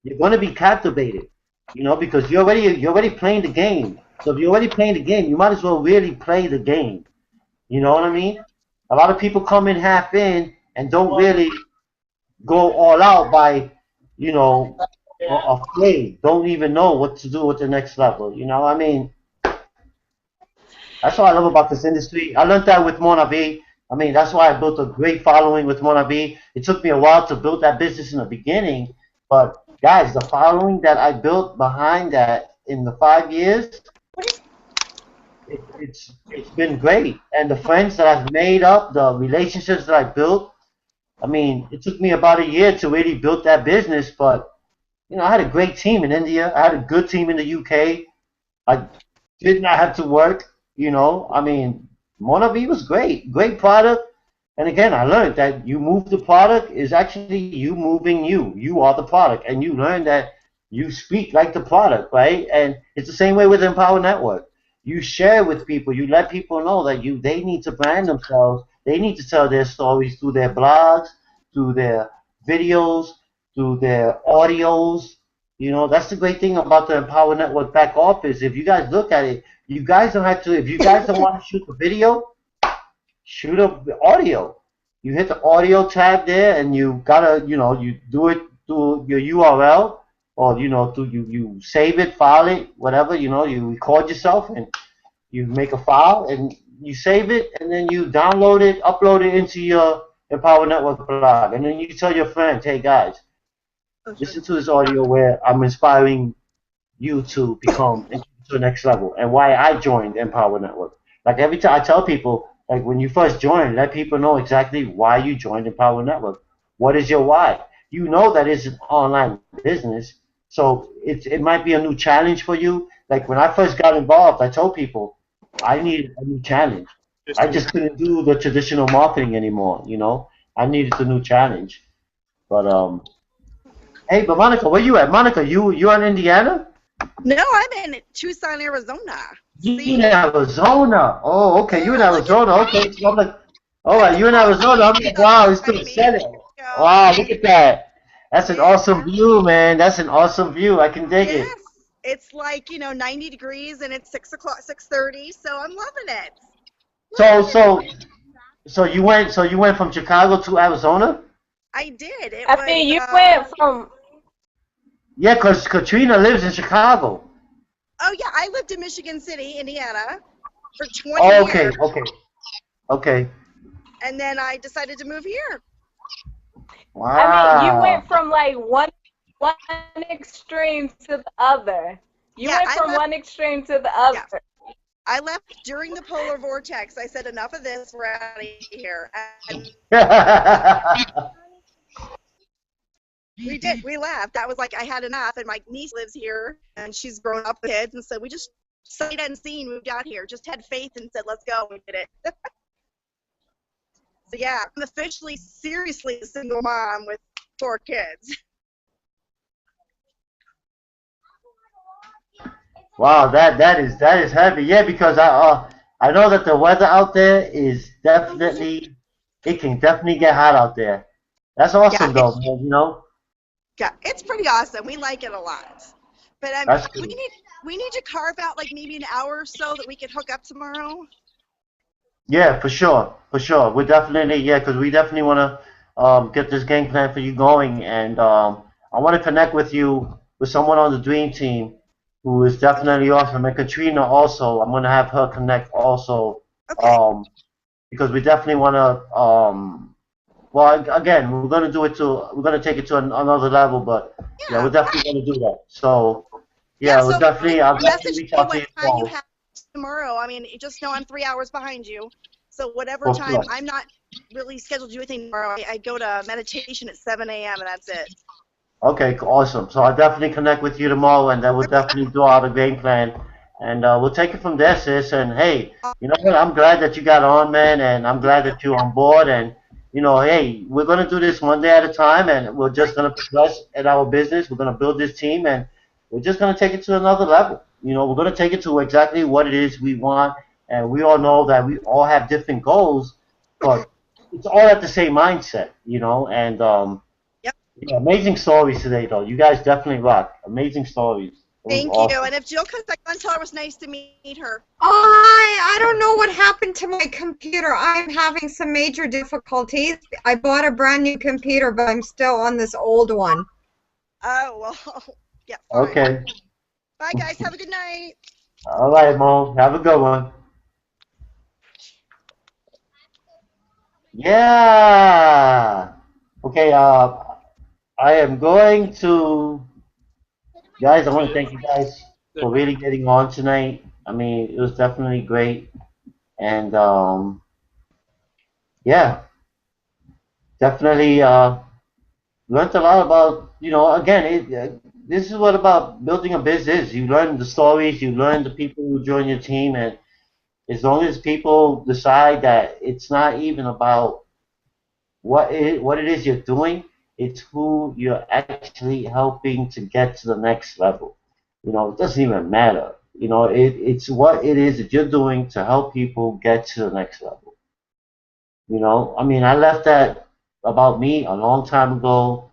you're going to be captivated, because you're already playing the game. So if you're already playing the game, you might as well really play the game. You know what I mean? A lot of people come in half in and don't really go all out by, afraid, don't even know what to do with the next level. I mean, that's what I love about this industry. I learned that with Mona V. I mean, that's why I built a great following with Monavi. It took me a while to build that business in the beginning, but guys, the following that I built behind that in the 5 years, it's been great. And the friends that I've made up, the relationships that I built, I mean, it took me about a year to really build that business, but I had a great team in India. I had a good team in the UK. I did not have to work. I mean, Monavi was great, great product. And again, I learned that you move the product is actually you moving you. You are the product, and you learn that you speak like the product, right? And it's the same way with Empower Network. You share with people. You let people know that they need to brand themselves. They need to tell their stories through their blogs, through their videos, through their audios. That's the great thing about the Empower Network back office. If you guys look at it, you guys don't have to. If you guys don't want to shoot the video, shoot up the audio. You hit the audio tab there, and you gotta, you do it through your URL, or through you save it, file it, whatever. You record yourself, and you make a file, and you save it, and then you download it, upload it into your Empower Network blog, and then you tell your friends, hey guys, listen to this audio where I'm inspiring you to become to the next level, and why I joined Empower Network. Like every time I tell people, like when you first join, let people know exactly why you joined Empower Network. What is your why? You know that it's an online business, so it might be a new challenge for you. Like when I first got involved, I told people I needed a new challenge. I just couldn't do the traditional marketing anymore. I needed a new challenge. But hey, but Monica, where you at? Monica, you in Indiana? No, I'm in Tucson, Arizona. You See? in Arizona? Oh, okay. You in Yeah, look Arizona? at Okay. So I'm like, all right. You in Arizona. Arizona? I'm like, wow. It's to the center. Go. Wow, look at that. That's an Yeah. awesome view, man. That's an awesome view. I can dig it. Yes. It's like 90 degrees, and it's 6 o'clock, 6:30. So I'm loving it. So so so you went from Chicago to Arizona? I did. It I was. mean, you went from. Yeah, 'cause Katrina lives in Chicago. Oh yeah, I lived in Michigan City, Indiana, for 20 Oh, years, okay. and then I decided to move here. I mean, you Wow. went from like one extreme to the other. You Yeah, went I from left. one extreme to the Yeah, other. I left during the polar vortex. I said enough of this. We're out of here, and we did. We left. That was like I had enough, and my niece lives here, and she's grown up with kids, and so we just sight unseen moved out here. Just had faith and said, "Let's go." We did it. So yeah, I'm officially, seriously a single mom with 4 kids. Wow, that is heavy. Yeah, because I know that the weather out there is definitely it can definitely get hot out there. That's Yeah, awesome though, man. yeah, it's pretty awesome. We like it a lot. But That's we good. need to carve out like maybe an hour or so that we could hook up tomorrow. Yeah, for sure, for sure. We're definitely yeah, because we definitely want to get this game plan for you going, and I want to connect with you with someone on the dream team who is Okay, definitely awesome, and Katrina also. I'm gonna have her connect also, okay, um, because we definitely want to well, again, we're gonna take it to another level, but yeah, we're yeah, definitely gonna do that. So yeah. yeah, So I'll definitely message reach me out to what you time you tomorrow have tomorrow. I mean, you just know I'm 3 hours behind you. So whatever for time, sure. I'm not really scheduled to do anything tomorrow. I go to meditation at 7 a.m. and that's it. Okay, awesome. So I'll definitely connect with you tomorrow, and then we'll Okay. definitely do out a game plan, and we'll take it from there, sis. And hey, Uh, you know what? I'm glad that you got on, man, and I'm thank glad you. that you're on board. And hey, we're gonna do this one day at a time, and we're Okay. just gonna progress in our business. We're gonna build this team, and we're just gonna take it to another level. We're gonna take it to exactly what it is we want, and we all know that we all have different goals, but it's all at the same mindset, and Yep. yeah, amazing stories today, though. You guys definitely rock. Amazing stories. It was Thank you. awesome. And if Jill comes back on, tell her it was nice to meet her. I don't know what happened to my computer. I'm having some major difficulties. I bought a brand new computer, but I'm still on this old one. Oh, well, yeah, fine. Okay. Bye, guys. Have a good night. All right, Mo. Have a good one. Yeah. Okay. I am going to, guys. I want to thank you guys for really getting on tonight. I mean, it was definitely great, and yeah, definitely learned a lot about. Again, this is what about building a business. You learn the stories, you learn the people who join your team, and as long as people decide that it's not even about what it is you're doing, it's who you're actually helping to get to the next level. It doesn't even matter. It's what it is that you're doing to help people get to the next level. I mean, I left that about me a long time ago,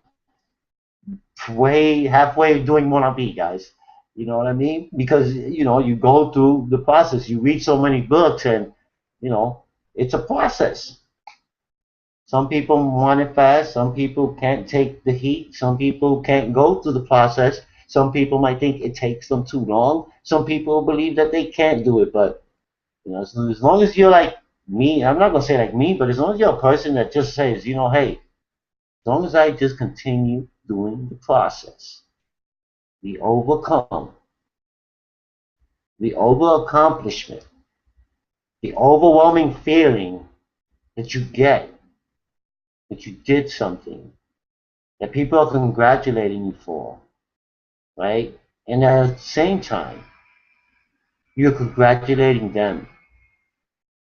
way halfway doing wannabe, guys. You know what I mean? Because you go through the process. You read so many books, and you know it's a process. Some people want it fast. Some people can't take the heat. Some people can't go through the process. Some people might think it takes them too long. Some people believe that they can't do it. But as long as you're like me, I'm not gonna say like me, but as long as you're a person that just says, hey, as long as I just continue doing the process, the overcome, the over accomplishment, the overwhelming feeling that you get that you did something that people are congratulating you for, right? And at the same time, you're congratulating them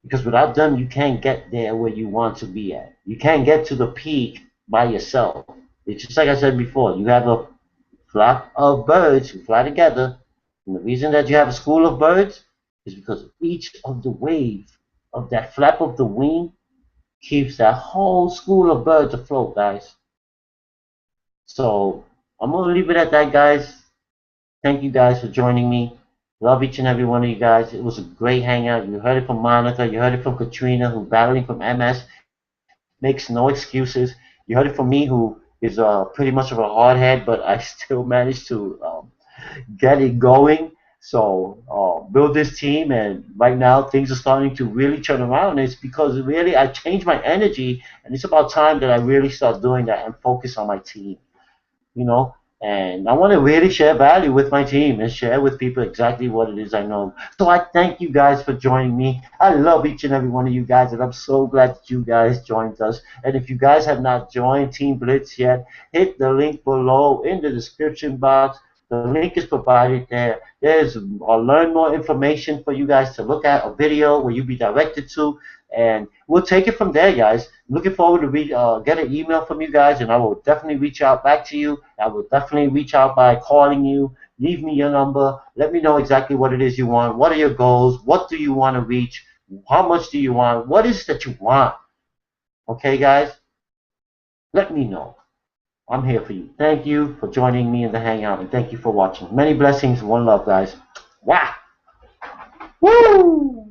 because without them, you can't get there where you want to be at. You can't get to the peak by yourself. It's just like I said before, you have a flock of birds who fly together. And the reason that you have a school of birds is because each of the waves of that flap of the wing keeps that whole school of birds afloat, guys. So I'm going to leave it at that, guys. Thank you guys for joining me. Love each and every one of you guys. It was a great hangout. You heard it from Monica. You heard it from Katrina, who's battling from MS, makes no excuses. You heard it from me, who is pretty much of a hardhead, but I still managed to get it going. So build this team, and right now things are starting to really turn around. It's because really I changed my energy, and it's about time that I really start doing that and focus on my team you know. And I want to really share value with my team and share with people exactly what it is I know. So I thank you guys for joining me. I love each and every one of you guys, and I'm so glad that you guys joined us. And if you guys have not joined Team Blitz yet, hit the link below in the description box. The link is provided there. There's learn more information for you guys to look at, a video where you'll be directed to, and we'll take it from there, guys. Looking forward to get an email from you guys, and I will definitely reach out back to you. I will definitely reach out by calling you. Leave me your number. Let me know exactly what it is you want. What are your goals? What do you want to reach? How much do you want? What is it that you want? Okay, guys? Let me know. I'm here for you. Thank you for joining me in the Hangout, and thank you for watching. Many blessings. One love, guys. Wow. Woo!